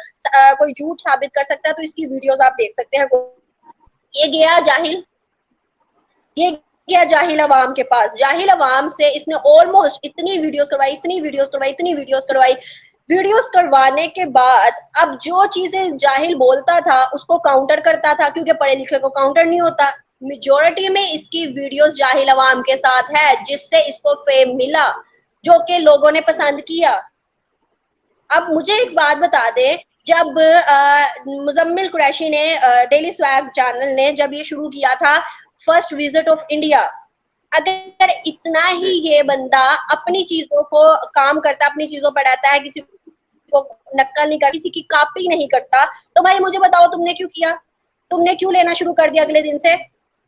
कोई झूठ साबित कर सकता है तो इसकी वीडियोस आप देख सकते हैं। ये गया जाहिल, ये गया जाहिल अवाम के पास। जाहिल अवाम से इसने ऑलमोस्ट इतनी वीडियोस करवाई, इतनी वीडियोस करवाई, इतनी वीडियोस करवाई। वीडियोस करवाने के बाद अब जो चीजें जाहिल बोलता था उसको काउंटर करता था, क्योंकि पढ़े लिखे को काउंटर नहीं होता। मेजोरिटी में इसकी वीडियोस जाहिल अवाम के साथ है, जिससे इसको फेम मिला, जो कि लोगों ने पसंद किया। अब मुझे एक बात बता दे, जब मुजम्मिल कुरैशी ने डेली स्वैग चैनल ने जब ये शुरू किया था, फर्स्ट विजिट ऑफ इंडिया, अगर इतना ही जी ये बंदा अपनी चीजों को काम करता, अपनी चीजों पर रहता है, किसी को नक्कल नहीं करता, किसी की कॉपी नहीं करता, तो भाई मुझे बताओ तुमने क्यों किया? तुमने क्यों लेना शुरू कर दिया अगले दिन से?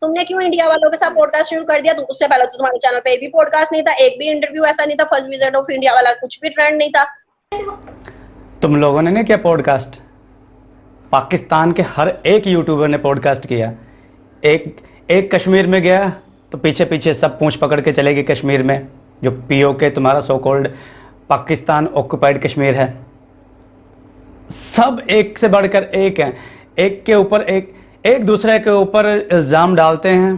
तुमने क्यों इंडिया वालों के साथ पॉडकास्ट शुरू कर दिया? तो उससे पहले तो तुम्हारे चैनल पे एक भी पॉडकास्ट नहीं था, एक भी इंटरव्यू ऐसा नहीं था, फर्स्ट विजिट ऑफ इंडिया वाला कुछ भी ट्रेंड नहीं था। तुम लोगों ने नहीं किया पॉडकास्ट? पाकिस्तान के हर एक यूट्यूबर ने पॉडकास्ट किया। एक एक कश्मीर में गया तो पीछे पीछे सब पूंछ पकड़ के चलेगी कश्मीर में, जो पीओके तुम्हारा so called Pakistan occupied Kashmir है। सब एक से बढ़कर एक हैं, एक के ऊपर एक, एक दूसरे के ऊपर इल्ज़ाम डालते हैं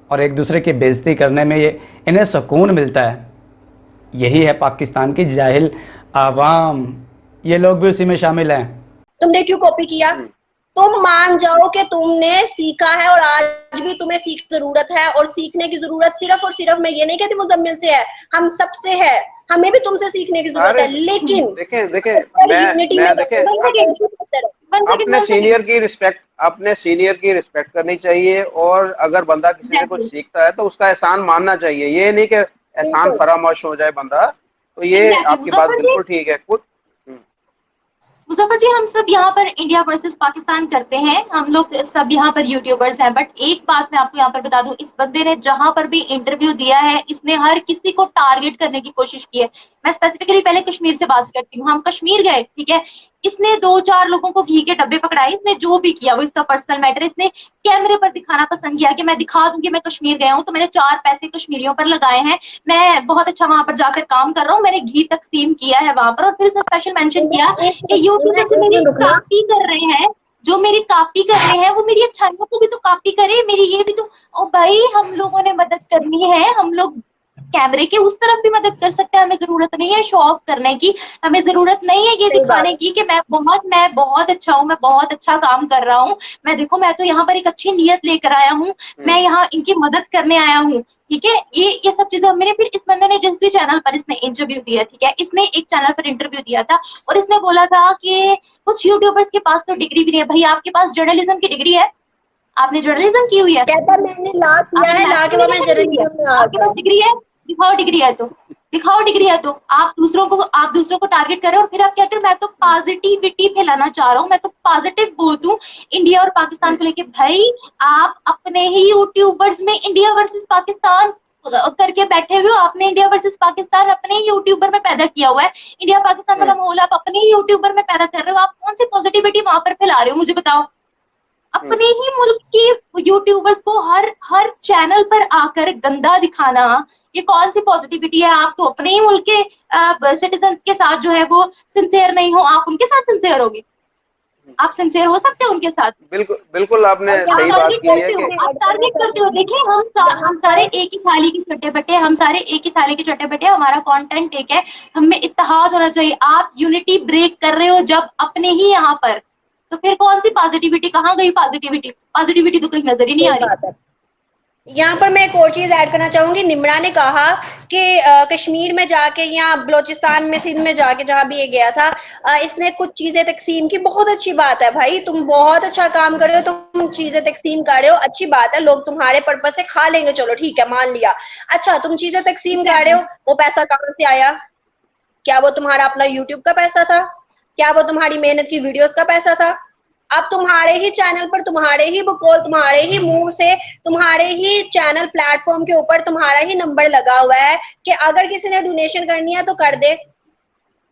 और एक दूसरे की बेइज्जती करने में ये इन्हें सुकून मिलता है। यही है पाकिस्तान की जाहिल आवाम, ये लोग भी उसी में शामिल हैं। तुमने क्यों कॉपी किया? तुम मान जाओ कि तुमने सीखा है और आज भी तुम्हें सीख जरूरत है, और सीखने की जरूरत सिर्फ और सिर्फ, मैं ये नहीं कहती मुजम्मिल से है, हम सबसे है, हमें भी तुमसे सीखने की जरूरत है। लेकिन देखें देखें मैं देखें अपने सीनियर की रिस्पेक्ट करनी चाहिए, और अगर बंदा किसी से कुछ सीखता है तो उसका एहसान मानना चाहिए। ये नहीं कि एहसान फरामोश हो जाए बंदा। तो ये आपकी बात बिल्कुल ठीक है। कुछ मुजफ्फर जी, हम सब यहाँ पर इंडिया वर्सेस पाकिस्तान करते हैं, हम लोग सब यहाँ पर यूट्यूबर्स हैं, बट एक बात मैं आपको यहाँ पर बता दूं, इस बंदे ने जहां पर भी इंटरव्यू दिया है, इसने हर किसी को टारगेट करने की कोशिश की है। मैं स्पेसिफिकली पहले कश्मीर से बात करती हूँ। हम कश्मीर गए, ठीक है, इसने 2-4 लोगों को घी के डब्बे पकड़ाए, इसने जो भी किया वो इसका पर्सनल मैटर। इसने कैमरे पर दिखाना पसंद किया कि मैं दिखा दूं कि मैं कश्मीर गया हूँ, तो मैंने 4 पैसे कश्मीरियों पर लगाए हैं, मैं बहुत अच्छा वहां पर जाकर काम कर रहा हूँ, मैंने घी तकसीम किया है वहां पर। और फिर इसने स्पेशल मेंशन किया कि यूट्यूबर जो मेरी कॉपी कर रहे हैं, जो मेरी कॉपी कर रहे हैं, वो मेरी अच्छाइयों को भी तो कॉपी करे, मेरी ये भी तो। ओ भाई, हम लोगों ने मदद करनी है, हम लोग कैमरे के उस तरफ भी मदद कर सकते हैं। हमें जरूरत नहीं है शो ऑफ करने की, हमें जरूरत नहीं है ये दिखाने की कि मैं बहुत अच्छा हूँ, मैं बहुत अच्छा काम कर रहा हूँ, मैं देखो, मैं तो यहाँ पर एक अच्छी नीयत लेकर आया हूँ, मैं यहाँ इनकी मदद करने आया हूँ, ठीक है। ये सब चीजें हमने, फिर इस बंदे ने जिस भी चैनल पर इसने इंटरव्यू दिया, ठीक है, इसने एक चैनल पर इंटरव्यू दिया था और इसने बोला था कि कुछ यूट्यूबर्स के पास तो डिग्री भी नहीं है। भाई, आपके पास जर्नलिज्म की डिग्री है? आपने जर्नलिज्म की हुई है? कहता मैंने ला किया है, ला के वो मैं जर्नलिज्म में आ आपके गया। पास डिग्री है? दिखाओ डिग्री है तो, दिखाओ डिग्री है तो। आप दूसरों को टारगेट कर रहे हो, और फिर आप कहते हो मैं तो पॉजिटिविटी फैलाना चाह रहा हूँ, मैं तो पॉजिटिव बोलता हूँ इंडिया और पाकिस्तान को लेके। भाई, आप अपने ही यूट्यूबर्स में इंडिया वर्सेस पाकिस्तान करके बैठे हुए हो। आपने इंडिया वर्सेस पाकिस्तान अपने ही यूट्यूबर में पैदा किया हुआ है, इंडिया पाकिस्तान वाला माहौल आप अपने ही यूट्यूबर में पैदा कर रहे हो। आप कौन सी पॉजिटिविटी वहां पर फैला रहे हो, मुझे बताओ। अपने ही मुल्क के यूट्यूबर्स को हर हर चैनल पर आकर गंदा दिखाना, ये कौन सी पॉजिटिविटी है? आप तो अपने ही मुल्क के सिटीजन के साथ जो है वो सिंसियर नहीं हो, आप उनके साथ सिंसियर होगे? आप सिंसियर हो सकते हो उनके साथ? बिल्कुल बिल्कुल आपने सही बात की है कि आप टारगेट करते हो। देखिए, हम सारे एक ही थाली के चट्टे बट्टे, हम सारे एक ही थाली के चट्टे बट्टे, हमारा कंटेंट एक है, हमें इत्तेहाद होना चाहिए। आप यूनिटी ब्रेक कर रहे हो जब अपने ही यहाँ पर, तो फिर कौन सी पॉजिटिविटी? कहाँ गई पॉजिटिविटी? पॉजिटिविटी तो कहीं नजर ही नहीं आ रही। यहाँ पर मैं एक और चीज ऐड करना चाहूंगी। निम्रा ने कहा कि कश्मीर में जाके या बलोचिस्तान में, सिंध में जाके, जहां भी ये गया था, इसने कुछ चीजें तकसीम की। बहुत अच्छी बात है भाई, तुम बहुत अच्छा काम कर रहे हो, तुम चीजें तकसीम कर रहे हो, अच्छी बात है, लोग तुम्हारे पर्पज से खा लेंगे, चलो ठीक है, मान लिया। अच्छा, तुम चीजें तकसीम कर रहे हो, वो पैसा कहाँ से आया? क्या वो तुम्हारा अपना यूट्यूब का पैसा था? क्या वो तुम्हारी मेहनत की वीडियोस का पैसा था? अब तुम्हारे ही चैनल पर, तुम्हारे ही बकौल, तुम्हारे ही मुंह से, तुम्हारे ही चैनल प्लेटफॉर्म के ऊपर तुम्हारा ही नंबर लगा हुआ है कि अगर किसी ने डोनेशन करनी है तो कर दे।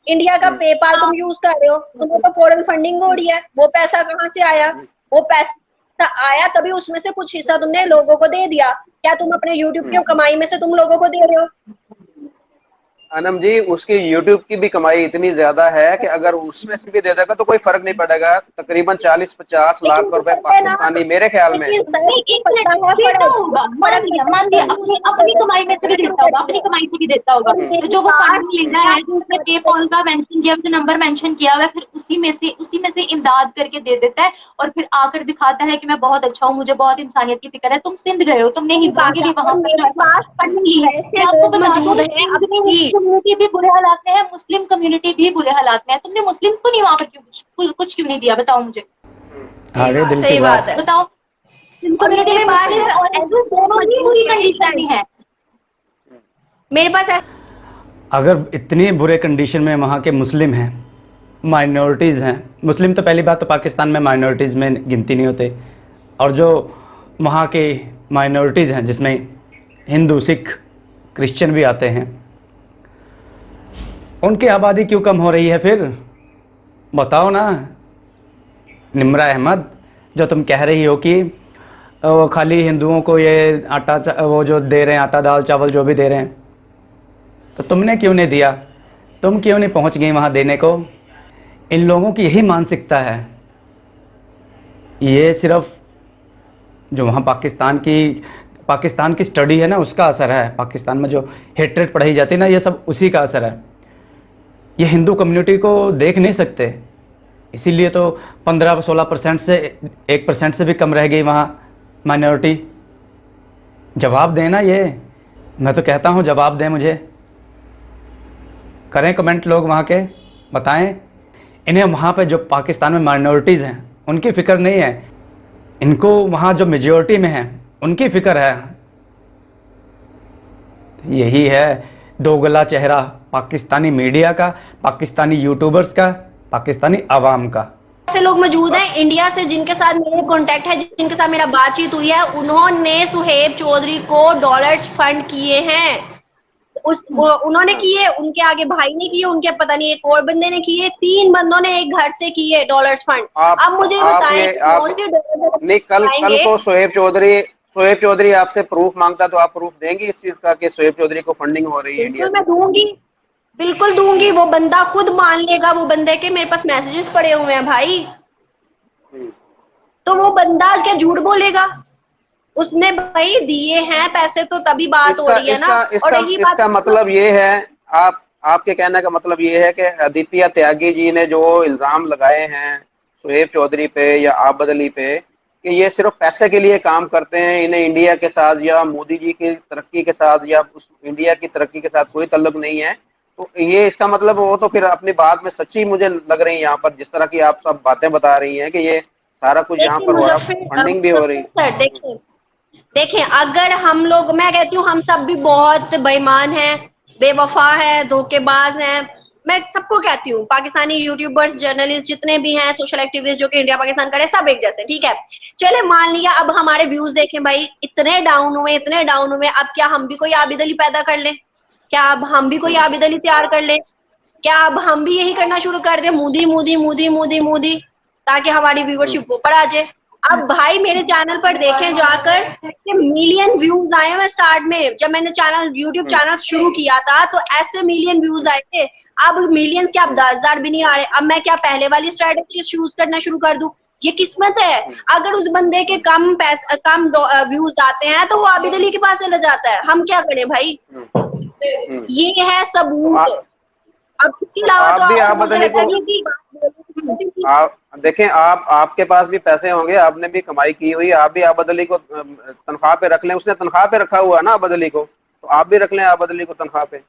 इंडिया का पेपाल तुम यूज कर रहे हो, तुम्हें तो फॉरेन फंडिंग हो रही है, वो पैसा कहाँ से आया? वो पैसा आया तभी उसमें से कुछ हिस्सा तुमने लोगों को दे दिया। क्या तुम अपने यूट्यूब की कमाई में से तुम लोगों को दे रहे हो? अनम जी, उसकी यूट्यूब की भी कमाई इतनी ज्यादा है कि अगर उसमें से भी दे देगा तो कोई फर्क नहीं पड़ेगा। तकरीबन 40-50 लेकिन लाख तो रुपए पता है ना, पाकिस्तानी मेरे ख्याल में। लेकिन सर नहीं, एक पता मिनट है देता फर्क, होगा, फर्क पड़ता मान है लिया यूज अपनी अपनी कमाई में से भी देता होगा, अपनी कमाई से भी देता होगा। और तो मेरे जो वो पास फंड लेता है, जो उसने पेपॉल का मेंशन किया, उसने नंबर मेंशन किया हुआ है, फिर उसी में से इमदाद करके दे देता है और फिर आकर दिखाता है कि मैं बहुत अच्छा हूँ, मुझे बहुत इंसानियत की फिक्र है। तुम सिंध गए हो, तुमने सही हिंदुओं बात के है, लिए वहां और पर जो मेरे है पास फंडिंग ली है। ऐसे मैं आपको लोग बता दूं, मौजूद हैं सिंध में अभी। हिंदू कम्युनिटी भी बुरे हालात में है, मुस्लिम कम्युनिटी भी बुरे हालात में है। तुमने मुस्लिम्स को नहीं वहां पर कुछ क्यों नहीं दिया, बताओ मुझे, आगे दिल की सही बात बात। है। बताओ। सिंध और कम्युनिटी मेरे में पास मुस्लिम और ऐसे हिंदू लोग दोनों ही मौजूद बुरी हैं इस कंडीशन में टाइम, है। मेरे पास अगर इतनी बुरे कंडीशन में वहाँ के मुस्लिम हैं, माइनॉरिटीज़ हैं, मुस्लिम तो पहली बात तो पाकिस्तान में माइनॉरिटीज़ में गिनती नहीं होते, और जो वहाँ के माइनॉरिटीज़ हैं जिसमें हिंदू, सिख, क्रिश्चियन भी आते हैं, उनकी आबादी क्यों कम हो रही है फिर? बताओ ना निम्रा अहमद, जो तुम कह रही हो कि वो खाली हिंदुओं को ये वो जो दे रहे हैं, आटा दाल चावल जो भी दे रहे हैं, तो तुमने क्यों नहीं दिया? तुम क्यों नहीं पहुंच गई वहाँ देने को? इन लोगों की यही मानसिकता है। ये सिर्फ जो वहाँ पाकिस्तान की स्टडी है ना, उसका असर है। पाकिस्तान में जो हेट्रेड पढ़ाई जाती है ना, ये सब उसी का असर है। ये हिंदू कम्युनिटी को देख नहीं सकते, इसीलिए तो 15-16% से 1% से भी कम रह गई वहाँ माइनॉरिटी। जवाब देना, ये मैं तो कहता हूँ जवाब दें, मुझे करें कमेंट लोग वहाँ के, बताएं इन्हें वहाँ पे जो पाकिस्तान में माइनॉरिटीज़ हैं उनकी फ़िक्र नहीं है, इनको वहाँ जो मेजॉरिटी में है उनकी फ़िक्र है। यही है दोगला चेहरा पाकिस्तानी मीडिया का, पाकिस्तानी यूट्यूबर्स का, पाकिस्तानी आवाम का। ऐसे लोग मौजूद हैं इंडिया से जिनके साथ मेरे कांटेक्ट है, जिनके साथ मेरा बातचीत हुई है, उन्होंने सुहेब चौधरी को डॉलर्स फंड किए हैं। उन्होंने किए, उनके आगे भाई ने किए, उनके पता नहीं एक और बंदे ने किए, 3 बंदों ने एक घर से किए डॉलर्स फंड। अब मुझे आप बताएं ये कि आप मोस्टली डॉलर नहीं, कल आएंगे। को सोहेब चौधरी आपसे प्रूफ मांगता तो आप प्रूफ देंगी इस चीज का कि सोहेब चौधरी को फंडिंग हो रही है इंडिया बिल्कुल से? मैं दूंगी, बिल्कुल दूंगी। वो बंदा खुद मान लेगा, वो बंदे के मेरे पास मैसेजेस पड़े हुए हैं भाई। हम्म। तो वो बंदा क्या झूठ बोलेगा? उसने भाई दिए हैं पैसे, तो तभी बात हो इसका रही है ना। इसका और इसका रही इसका बात, मतलब ये है, आपके कहने का मतलब ये है कि आदित्य त्यागी जी ने जो इल्जाम लगाए हैं सुहेब चौधरी पे या आबद अली पे कि ये सिर्फ पैसे के लिए काम करते हैं, इन्हें इंडिया के साथ या मोदी जी की तरक्की के साथ या उस इंडिया की तरक्की के साथ कोई ताल्लुक नहीं है, तो ये इसका मतलब वो तो फिर अपनी बात में सच्ची मुझे लग रही है यहाँ पर, जिस तरह की आप सब बातें बता रही हैं कि ये सारा कुछ यहाँ देखिए पर हो रहा, फंडिंग भी हो रही। मुजफ्फर सर, देखिए देखिए, अगर हम लोग, मैं कहती हूँ हम सब भी बहुत बेईमान हैं, बेवफा है, धोखेबाज हैं। मैं सबको कहती हूँ, पाकिस्तानी यूट्यूबर्स, जर्नलिस्ट जितने भी हैं, सोशल एक्टिविस्ट जो कि इंडिया पाकिस्तान करे, सब एक जैसे, ठीक है। चले मान लिया अब हमारे व्यूज देखें भाई, इतने डाउन हुए, इतने डाउन हुए, अब क्या हम भी कोई आबिद अली पैदा कर लें? क्या अब हम भी कोई आबिद अली तैयार कर लें? क्या अब हम भी यही करना शुरू कर दें, मोदी मोदी मोदी मोदी मोदी, ताकि हमारी व्यूअरशिप ऊपर आ जाए? अब भाई मेरे चैनल पर देखें जाकर कि मिलियन व्यूज आए हैं स्टार्ट में, जब मैंने यूट्यूब चैनल शुरू किया था तो ऐसे मिलियन व्यूज आए थे। अब मिलियंस क्या, अब 10,000 भी नहीं आ रहे। अब मैं क्या पहले वाली स्ट्रेटेजी यूज करना शुरू कर दूं? ये किस्मत है। अगर उस बंदे के कम व्यूज आते हैं तो वो आबिद अली के पास चला जाता है, हम क्या करें भाई? ये है सबूत। अब इसके तो अलावा आप तो भी और आबद मुझे अली लगता को, नहीं कि आप देखें, आपके पास भी पैसे होंगे, आपने भी कमाई की हुई, आप भी आबद अली को तनख्वाह पे रख लें, उसने तनख्वाह पे रखा हुआ है ना आबद अली को, तो आप भी रख लें आबद अली को तनख्वाह पे।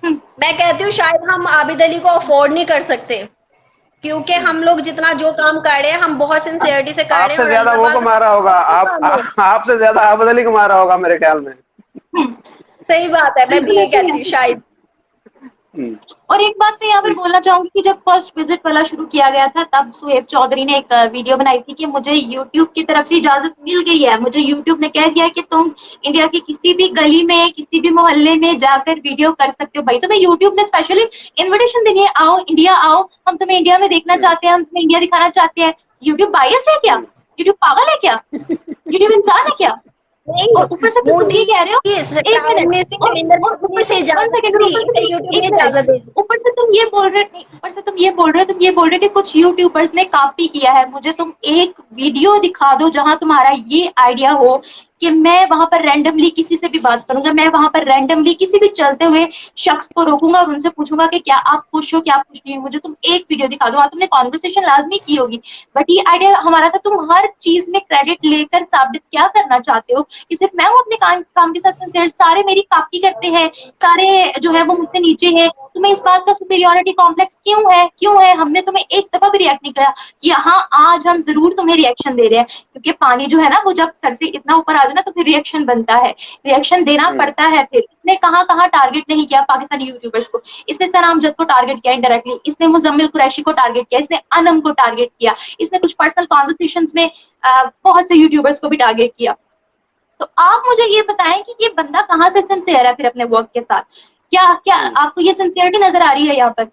मैं कहती हूँ शायद हम आबिद अली को अफोर्ड नहीं कर सकते, क्योंकि हम लोग जितना जो काम कर रहे हैं हम बहुत सिंसियरिटी से कर रहे हैं, आपसे और ज्यादा अल्लाह वो वाला कमा रहा होगा, आपसे ज्यादा आबद अली कमा रहा होगा मेरे ख्याल में। सही बात है, मैं भी ये कहती हूँ शायद। और एक बात मैं यहाँ पर बोलना चाहूंगी कि जब फर्स्ट विजिट वाला शुरू किया गया था, तब सुहेब चौधरी ने एक वीडियो बनाई थी कि मुझे यूट्यूब की तरफ से इजाजत मिल गई है, मुझे यूट्यूब ने कह दिया कि तुम इंडिया की किसी भी गली में, किसी भी मोहल्ले में जाकर वीडियो कर सकते हो। भाई तुम्हें यूट्यूब ने स्पेशली इन्विटेशन देनी है, आओ इंडिया आओ, हम तुम्हें इंडिया में देखना चाहते हैं, हम तुम्हें इंडिया दिखाना चाहते हैं। यूट्यूब बायस्ड है क्या? यूट्यूब पागल है क्या? यूट्यूब इंसान है क्या? नहीं, और ऊपर से फिर तुम मोदी ये कह रहे हो, की एक प्राइम मिनट, मिनिस्टर नरेंद्र और मोदी ऊपर ने से इसे वन इजाजत सेकंड, दी ऊपर से कि तुम यूट्यूब एक ने मिनट, इजाजत दे दी। ऊपर से तुम ये बोल रहे नहीं, ऊपर से तुम ये बोल रहे कि कुछ यूट्यूबर्स ने कॉपी किया है। मुझे तुम एक वीडियो दिखा दो जहां तुम्हारा ये आइडिया हो कि मैं वहां पर रैंडमली किसी से भी बात करूंगा, मैं वहां पर रैंडमली किसी भी चलते हुए शख्स को रोकूंगा और उनसे पूछूंगा कि क्या आप खुश हो, क्या आप खुश नहीं हो। मुझे तुम एक वीडियो दिखा दो, हाँ तुमने कॉन्वर्सेशन लाजमी की होगी, बट ये आइडिया हमारा था। तुम हर चीज में क्रेडिट लेकर साबित क्या करना चाहते हो कि सिर्फ मैं हूँ अपने काम के साथ सिंसियर, सारे मेरी कॉपी करते हैं, सारे जो है वो मुझसे नीचे है। तुम्हें इस बात का सुपीरियोरिटी कॉम्प्लेक्स क्यों है? हमने तुम्हें एक दफा भी रिएक्ट नहीं किया कि हाँ आज हम जरूर तुम्हें रिएक्शन दे रहे हैं, क्योंकि पानी जो है ना वो जब सर से इतना ऊपर आ जाए ना तो फिर रिएक्शन बनता है, रिएक्शन देना पड़ता है। फिर इसने कहाँ कहाँ टारगेट नहीं किया पाकिस्तानी यूट्यूबर्स को। इसने सना अमजद को टारगेट किया इनडायरेक्टली, इसने मुजम्मिल कुरैशी को टारगेट किया, इसने अनम को टारगेट किया, इसने कुछ पर्सनल कॉन्वर्सेशंस में बहुत से यूट्यूबर्स को भी टारगेट किया। तो आप मुझे ये बताएं कि ये बंदा कहाँ से सिंसियर है फिर अपने वर्क के साथ? क्या क्या आपको ये सिंसियरिटी नजर आ रही है यहाँ पर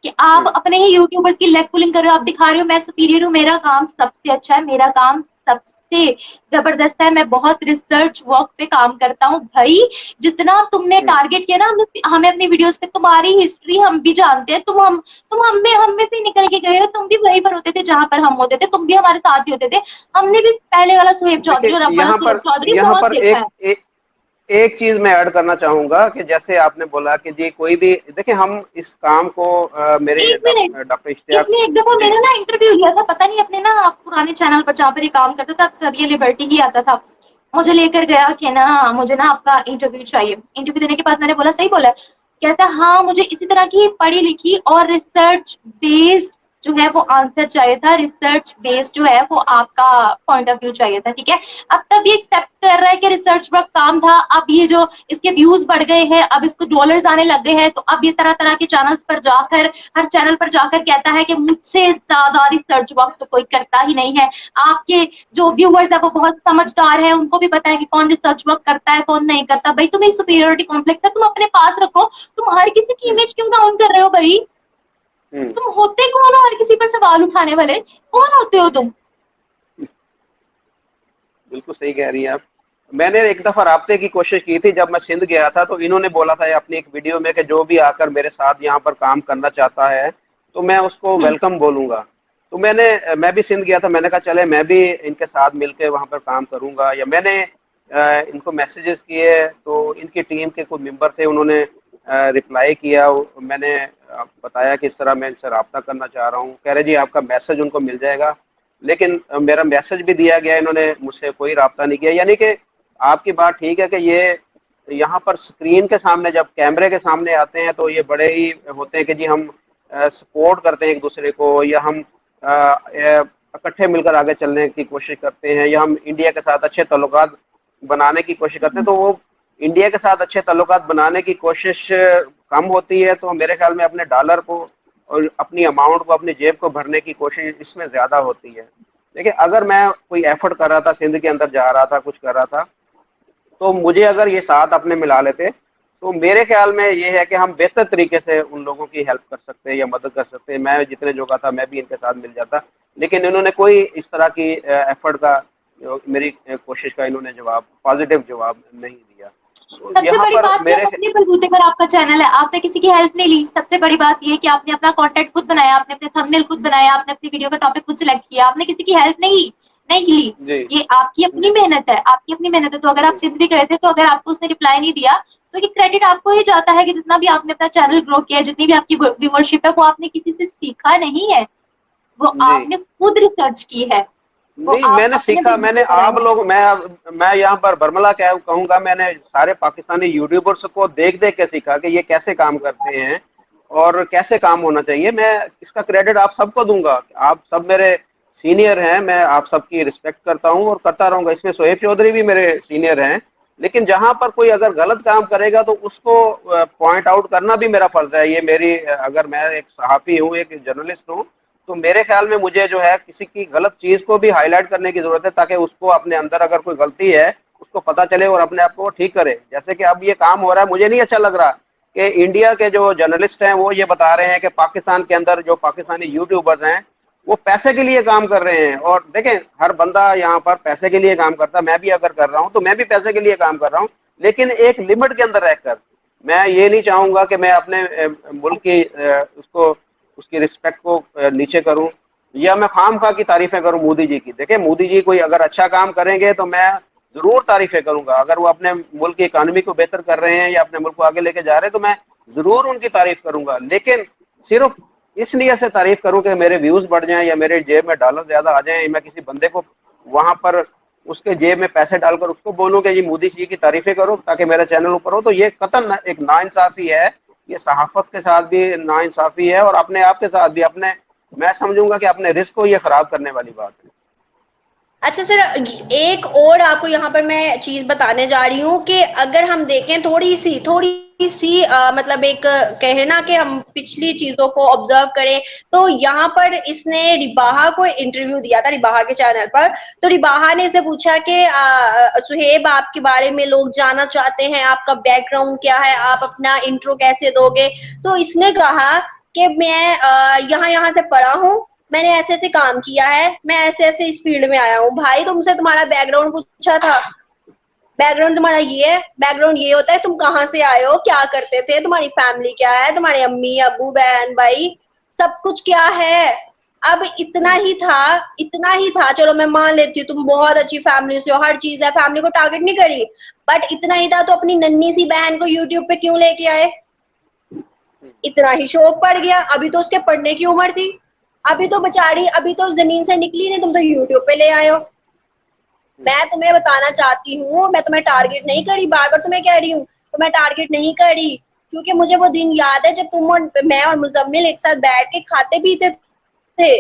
कि आप अपने ही यूट्यूबर्स की लेग पुलिंग कर रहे हो? आप दिखा रहे हो मैं सुपीरियर हूँ, मेरा काम सबसे अच्छा है, मेरा काम सबसे जबरदस्त है, मैं बहुत रिसर्च वर्क पे काम करता हूँ। भाई जितना तुमने टारगेट किया ना हमें अपनी वीडियोस पे, तुम्हारी हिस्ट्री हम भी जानते हैं। हम में से ही निकल के गए हो, तुम भी वहीं पर होते थे जहां पर हम होते थे, तुम भी हमारे साथ ही होते थे। हमने भी पहले वाला सुहेब चौधरी और देखिए अब वाला सुहेब चौधरी यहाँ बहुत पर देखा है। एक चीज मैं ऐड करना चाहूंगा कि जैसे आपने बोला कि जी कोई भी देखिए हम इस काम को मेरे एक मिनट, डॉक्टर इश्तियाक इसने एक दफा जी मेरा ना इंटरव्यू लिया था, पता नहीं अपने ना पुराने चैनल पर जहाँ पर ये काम करता था, तब ये लिबर्टी ही आता था। मुझे लेकर गया कि ना मुझे ना आपका इंटरव्यू चाहिए। इंटरव्यू देने के बाद मैंने बोला सही बोला है? कहता हाँ मुझे इसी तरह की पढ़ी लिखी और रिसर्च बेस्ड जो है वो आंसर चाहिए था, रिसर्च बेस्ड जो है वो आपका पॉइंट ऑफ व्यू चाहिए था। ठीक है, अब तब ये एक्सेप्ट कर रहा है कि रिसर्च वर्क काम था। अब ये जो इसके व्यूज बढ़ गए हैं, अब इसको डॉलर्स आने लग गए हैं, तो अब ये तरह तरह के चैनल्स पर जाकर, हर चैनल पर जाकर कहता है कि मुझसे ज्यादा रिसर्च वर्क तो कोई करता ही नहीं है। आपके जो व्यूअर्स है वो बहुत समझदार है, उनको भी पता है कि कौन रिसर्च वर्क करता है कौन नहीं करता। भाई तुम्हें सुपीरियोरिटी कॉम्प्लेक्स है, तुम अपने पास रखो। तुम हर किसी की इमेज क्यों डाउन कर रहे हो भाई? हम्म, तुम होते कौन हो हर किसी पर सवाल उठाने वाले? कौन होते हो तुम? बिल्कुल सही कह रही हैं आप। मैंने एक दफा राब्ते की कोशिश की थी जब मैं सिंध गया था, तो इन्होंने बोला था अपनी एक वीडियो में कि जो भी आकर मेरे साथ यहाँ पर काम करना चाहता है तो मैं उसको हम्म, वेलकम बोलूंगा। तो मैं भी सिंध गया था, मैंने कहा चले मैं भी इनके साथ मिलकर वहाँ पर काम करूंगा। या मैंने इनको मैसेजेस किए तो इनकी टीम के कुछ मेंबर थे, उन्होंने रिप्लाई किया। मैंने बताया कि इस तरह मैं इनसे रब्ता करना चाह रहा हूँ। कह रहे जी आपका मैसेज उनको मिल जाएगा, लेकिन मेरा मैसेज भी दिया गया, इन्होंने मुझसे कोई रब्ता नहीं किया। यानी कि आपकी बात ठीक है कि ये यहाँ पर स्क्रीन के सामने जब कैमरे के सामने आते हैं तो ये बड़े ही होते हैं कि जी हम सपोर्ट करते हैं एक दूसरे को, या हम इकट्ठे मिलकर आगे चलने की कोशिश करते हैं, या हम इंडिया के साथ अच्छे ताल्लुकात बनाने की कोशिश करते हैं। तो वो इंडिया के साथ अच्छे ताल्लुकात बनाने की कोशिश कम होती है, तो मेरे ख्याल में अपने डॉलर को और अपनी अमाउंट को, अपनी जेब को भरने की कोशिश इसमें ज़्यादा होती है। देखिए अगर मैं कोई एफर्ट कर रहा था, सिंध के अंदर जा रहा था, कुछ कर रहा था, तो मुझे अगर ये साथ अपने मिला लेते तो मेरे ख्याल में ये है कि हम बेहतर तरीके से उन लोगों की हेल्प कर सकते हैं या मदद कर सकते हैं। मैं जितने जोगा था मैं भी इनके साथ मिल जाता, लेकिन इन्होंने कोई इस तरह की एफर्ट का मेरी कोशिश का इन्होंने जवाब, पॉजिटिव जवाब नहीं दिया। तो सबसे यहाँ बड़ी पर बात ये मेरे अपने बलबूते पर आपका चैनल है, आपने किसी की हेल्प नहीं ली। सबसे बड़ी बात ये कि आपने अपना कंटेंट खुद बनाया, आपने अपने थंबनेल खुद बनाया, आपने अपनी वीडियो का टॉपिक खुद सिलेक्ट किया, आपने किसी की हेल्प नहीं ली। जी ये आपकी अपनी जी मेहनत है, आपकी अपनी मेहनत है। तो अगर आप जी सिंध भी गए थे तो अगर आपको उसने रिप्लाई नहीं दिया तो ये क्रेडिट आपको ही जाता है कि जितना भी आपने अपना चैनल ग्रो किया है, जितनी भी आपकी व्यूअरशिप है, वो आपने किसी से सीखा नहीं है, वो जी आपने खुद रिसर्च की है, वो नहीं, आप मैंने अपने सीखा, मैंने बलबूते पर आए आप हैं। लोग मैं यहाँ पर बर्मला क्या कहूँगा, मैंने सारे पाकिस्तानी यूट्यूबर्स को देख देख के सीखा कि ये कैसे काम करते हैं और कैसे काम होना चाहिए। मैं इसका क्रेडिट आप सबको दूंगा, आप सब मेरे सीनियर हैं, मैं आप सबकी रिस्पेक्ट करता हूँ और करता रहूंगा। इसमें शोएब चौधरी भी मेरे सीनियर हैं, लेकिन जहां पर कोई अगर गलत काम करेगा तो उसको पॉइंट आउट करना भी मेरा फर्ज है। ये मेरी अगर मैं एक सहाफ़ी हूँ, एक जर्नलिस्ट हूँ, तो मेरे ख्याल में मुझे जो है किसी की गलत चीज को भी हाईलाइट करने की जरूरत है, ताकि उसको अपने अंदर अगर कोई गलती है उसको पता चले और अपने आप को ठीक करे। जैसे कि अब ये काम हो रहा है, मुझे नहीं अच्छा लग रहा कि इंडिया के जो जर्नलिस्ट हैं वो ये बता रहे हैं कि पाकिस्तान के अंदर जो पाकिस्तानी यूट्यूबर्स हैं वो पैसे के लिए काम कर रहे हैं। और देखें, हर बंदा यहाँ पर पैसे के लिए काम करता है, मैं भी अगर कर रहा हूँ तो मैं भी पैसे के लिए काम कर रहा हूँ, लेकिन एक लिमिट के अंदर रहकर। मैं ये नहीं चाहूंगा कि मैं अपने मुल्क की उसको उसकी रिस्पेक्ट को नीचे करूं, या मैं खामखा की तारीफें करूं मोदी जी की। देखिए, मोदी जी कोई अगर अच्छा काम करेंगे तो मैं जरूर तारीफें करूंगा। अगर वो अपने मुल्क की इकानमी को बेहतर कर रहे हैं या अपने मुल्क को आगे लेके जा रहे हैं तो मैं जरूर उनकी तारीफ करूंगा, लेकिन सिर्फ इस नियत से तारीफ करूं कि मेरे व्यूज बढ़ जाएं या मेरे जेब में डॉलर ज्यादा आ जाएं, मैं किसी बंदे को वहां पर उसके जेब में पैसे डालकर उसको बोलूं कि ये मोदी जी की तारीफें करो ताकि मेरा चैनल ऊपर हो, तो ये कतन एक नाइंसाफी है। ये सहाफत के साथ भी नाइंसाफी है और अपने आप के साथ भी। अपने, मैं समझूंगा कि अपने रिस्क को ये खराब करने वाली बात है। अच्छा सर, एक और आपको यहाँ पर मैं चीज बताने जा रही हूँ कि अगर हम देखें थोड़ी सी मतलब एक कहे ना कि हम पिछली चीजों को ऑब्जर्व करें, तो यहाँ पर इसने रिबाहा को इंटरव्यू दिया था, रिबाहा के चैनल पर। तो रिबाहा ने इसे पूछा कि सुहेब, आपके बारे में लोग जानना चाहते हैं, आपका बैकग्राउंड क्या है, आप अपना इंट्रो कैसे दोगे। तो इसने कहा कि मैं यहाँ यहाँ से पढ़ा हूँ, मैंने ऐसे ऐसे काम किया है, मैं ऐसे ऐसे इस फील्ड में आया हूँ। भाई, तुमसे तुम्हारा बैकग्राउंड पूछा था, बैकग्राउंड तुम्हारा ये है, बैकग्राउंड ये होता है, तुम कहाँ से आए हो, क्या करते थे, तुम्हारी फैमिली क्या है, तुम्हारे अम्मी अबू बहन भाई सब कुछ क्या है। अब इतना ही था, चलो मैं मान लेती हूँ तुम बहुत अच्छी फैमिली से हो, हर चीज है, फैमिली को टारगेट नहीं करी, बट इतना ही था तो अपनी नन्ही सी बहन को यूट्यूब पे क्यों लेके आए। इतना ही शौक पड़ गया। अभी तो उसके पढ़ने की उम्र थी, अभी तो बेचारी अभी तो जमीन से निकली नहीं, तुम तो यूट्यूब पे ले आए हो। मैं तुम्हें बताना चाहती हूँ, मैं तुम्हें टारगेट नहीं करी, बार बार तुम्हें कह रही हूँ, तो मैं टारगेट नहीं करी, क्योंकि मुझे वो दिन याद है जब तुम और मैं और मुजम्मिल एक साथ बैठ के खाते पीते थे।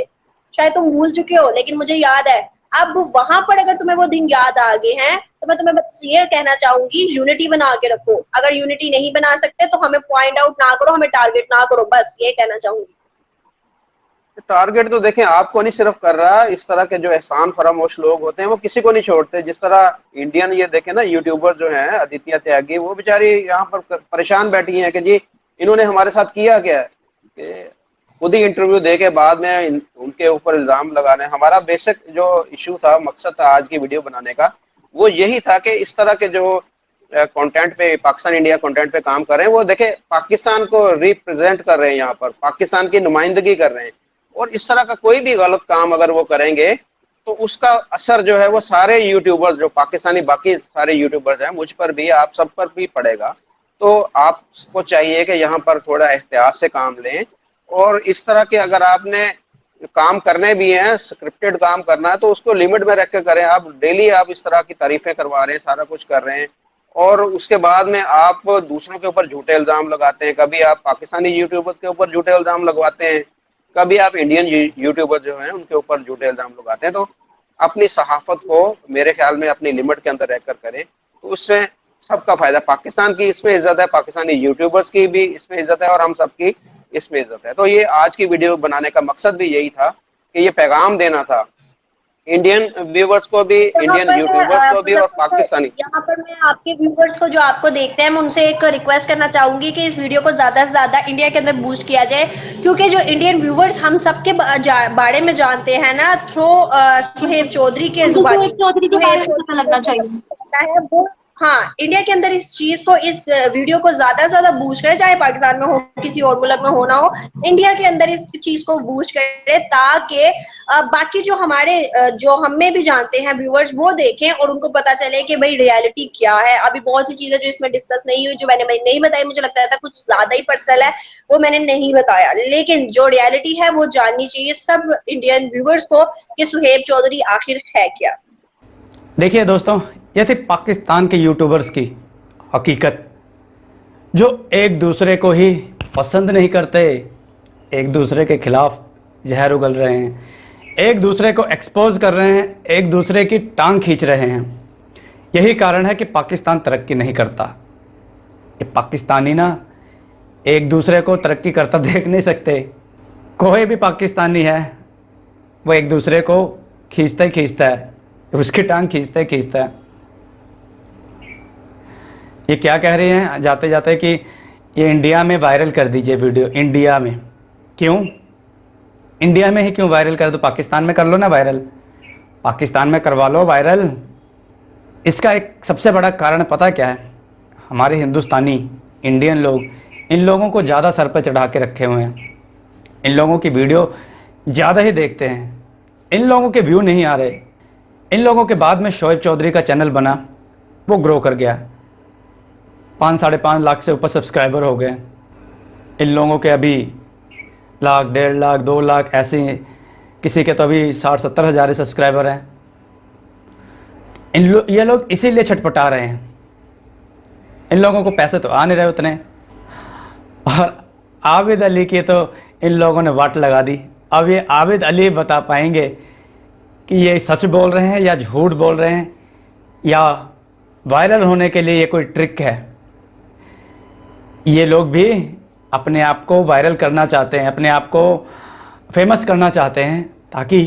शायद तुम भूल चुके हो, लेकिन मुझे याद है। अब वहां पर अगर तुम्हें वो दिन याद आ गए हैं तो मैं तुम्हें बस ये कहना चाहूंगी, यूनिटी बना के रखो। अगर यूनिटी नहीं बना सकते तो हमें पॉइंट आउट ना करो, हमें टारगेट ना करो, बस ये कहना चाहूंगी। टारगेट तो देखें आपको नहीं सिर्फ कर रहा, इस तरह के जो एहसान फरामोश लोग होते हैं वो किसी को नहीं छोड़ते। जिस तरह इंडियन ये देखें ना, यूट्यूबर जो हैं, आदित्य त्यागी, वो बेचारी यहाँ पर परेशान बैठी हैं कि जी इन्होंने हमारे साथ किया क्या है, कि खुद ही इंटरव्यू दे के बाद में उनके ऊपर इल्जाम लगाने। हमारा बेसिक जो इशू था, मकसद था आज की वीडियो बनाने का, वो यही था कि इस तरह के जो कंटेंट पे, पाकिस्तान इंडिया कंटेंट पे काम कर रहे हैं, वो देखे पाकिस्तान को रिप्रेजेंट कर रहे हैं, यहाँ पर पाकिस्तान की नुमाइंदगी कर रहे हैं। और इस तरह का कोई भी गलत काम अगर वो करेंगे तो उसका असर जो है वो सारे यूट्यूबर्स, जो पाकिस्तानी बाकी सारे यूट्यूबर्स हैं, मुझ पर भी, आप सब पर भी पड़ेगा। तो आपको चाहिए कि यहाँ पर थोड़ा एहतियात से काम लें। और इस तरह के अगर आपने काम करने भी हैं, स्क्रिप्टेड काम करना है, तो उसको लिमिट में रख के करें। आप डेली आप इस तरह की तारीफें करवा रहे हैं, सारा कुछ कर रहे हैं, और उसके बाद में आप दूसरों के ऊपर झूठे इल्जाम लगाते हैं। कभी आप पाकिस्तानी यूट्यूबर्स के ऊपर झूठे इल्जाम लगवाते हैं, कभी आप इंडियन यूट्यूबर जो हैं उनके ऊपर झूठे इल्जाम लगाते हैं। तो अपनी सहाफत को मेरे ख्याल में अपनी लिमिट के अंदर रहकर करें, तो उसमें सबका फायदा। पाकिस्तान की इसमें इज्जत है, पाकिस्तानी यूट्यूबर्स की भी इसमें इज्जत है, और हम सबकी इसमें इज्जत है। तो ये आज की वीडियो बनाने का मकसद भी यही था कि ये पैगाम देना था इंडियन व्यूवर्स को भी, यहाँ इंडियन पर यूट्यूबर्स को भी, और पाकिस्तानी। यहाँ पर मैं आपके व्यूवर्स को, जो आपको देखते हैं, मैं उनसे एक रिक्वेस्ट करना चाहूंगी कि इस वीडियो को ज्यादा से ज्यादा इंडिया के अंदर बूस्ट किया जाए, क्योंकि जो इंडियन व्यूवर्स हम सबके बारे में जानते हैं ना, थ्रू सुहेब चौधरी के उनको जुबानी। सुहेब चौधरी के बारे सुहेब में पता लगना चाहिए। चौधरी है वो, हाँ, इंडिया के अंदर इस चीज को, इस वीडियो को ज्यादा से ज्यादा बूस्ट करे, चाहे पाकिस्तान में हो, किसी और मुल्क में हो ना हो, इंडिया के अंदर इस चीज को बूस्ट करे, ताकि बाकी जो हमारे जो हमें भी जानते हैं व्यूअर्स, वो देखें और उनको पता चले कि भाई रियलिटी क्या है। अभी बहुत सी चीजें जो इसमें डिस्कस नहीं हुई, जो मैंने नहीं बताई, मुझे लगता था कुछ ज्यादा ही पर्सनल है, वो मैंने नहीं बताया, लेकिन जो रियलिटी है वो जाननी चाहिए सब इंडियन व्यूअर्स को कि सुहेब चौधरी आखिर है क्या। देखिए दोस्तों, ये थी पाकिस्तान के यूट्यूबर्स की हकीकत, जो एक दूसरे को ही पसंद नहीं करते, एक दूसरे के खिलाफ जहर उगल रहे हैं, एक दूसरे को एक्सपोज कर रहे हैं, एक दूसरे की टांग खींच रहे हैं। यही कारण है कि पाकिस्तान तरक्की नहीं करता। ये पाकिस्तानी ना एक दूसरे को तरक्की करता देख नहीं सकते। कोई भी पाकिस्तानी है वो एक दूसरे को खींचता ही खींचता है, उसकी टांग खींचता है। ये क्या कह रहे हैं जाते जाते कि ये इंडिया में वायरल कर दीजिए वीडियो। इंडिया में क्यों? इंडिया में ही क्यों वायरल कर दो, पाकिस्तान में कर लो ना वायरल, पाकिस्तान में करवा लो वायरल। इसका एक सबसे बड़ा कारण पता क्या है, हमारे हिंदुस्तानी इंडियन लोग इन लोगों को ज़्यादा सर पर चढ़ा के रखे हुए हैं, इन लोगों की वीडियो ज़्यादा ही देखते हैं, इन लोगों के व्यू नहीं आ रहे। इन लोगों के बाद में शोएब चौधरी का चैनल बना, वो ग्रो कर गया, 5-5.5 लाख से ऊपर सब्सक्राइबर हो गए। इन लोगों के अभी 1 लाख, 1.5 लाख, 2 लाख ऐसे, किसी के तो अभी 60-70 हज़ार सब्सक्राइबर हैं। ये लोग इसीलिए छटपटा रहे हैं, इन लोगों को पैसे तो आ नहीं रहे उतने। और आबिद अली की तो इन लोगों ने वाट लगा दी। अब ये आबिद अली बता पाएंगे कि ये सच बोल रहे हैं या झूठ बोल रहे हैं, या वायरल होने के लिए ये कोई ट्रिक है। ये लोग भी अपने आप को वायरल करना चाहते हैं, अपने आप को फेमस करना चाहते हैं, ताकि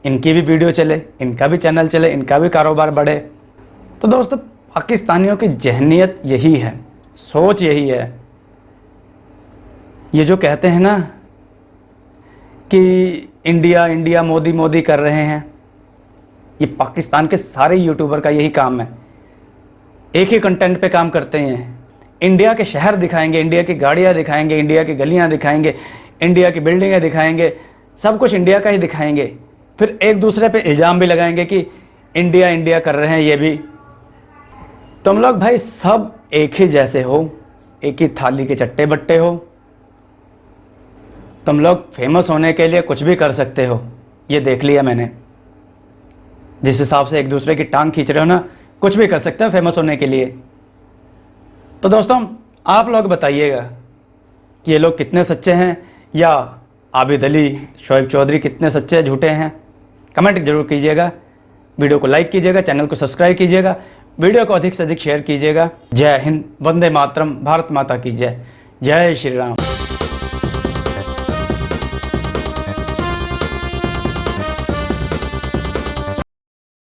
इनकी भी वीडियो चले, इनका भी चैनल चले, इनका भी कारोबार बढ़े। तो दोस्तों, पाकिस्तानियों की जहनियत यही है, सोच यही है। ये जो कहते हैं ना कि इंडिया इंडिया मोदी मोदी कर रहे हैं, ये पाकिस्तान के सारे यूट्यूबर का यही काम है, एक ही कंटेंट पे काम करते हैं। इंडिया के शहर दिखाएंगे, इंडिया की गाड़ियाँ दिखाएंगे, इंडिया की गलियाँ दिखाएंगे, इंडिया की बिल्डिंगें दिखाएंगे, सब कुछ इंडिया का ही दिखाएंगे। फिर एक दूसरे पे इल्ज़ाम भी लगाएंगे कि इंडिया इंडिया कर रहे हैं ये भी। तुम लोग भाई सब एक ही जैसे हो, एक ही थाली के चट्टे बट्टे हो। तुम लोग फेमस होने के लिए कुछ भी कर सकते हो, ये देख लिया मैंने। जिस हिसाब से एक दूसरे की टांग खींच रहे हो ना, कुछ भी कर सकते हो फेमस होने के लिए। तो दोस्तों, आप लोग बताइएगा कि ये लोग कितने सच्चे हैं, या आबिद अली, शोएब चौधरी कितने सच्चे झूठे हैं। कमेंट जरूर कीजिएगा, वीडियो को लाइक कीजिएगा, चैनल को सब्सक्राइब कीजिएगा, वीडियो को अधिक से अधिक शेयर कीजिएगा। जय हिंद, वंदे मातरम, भारत माता की जय, जय श्री राम।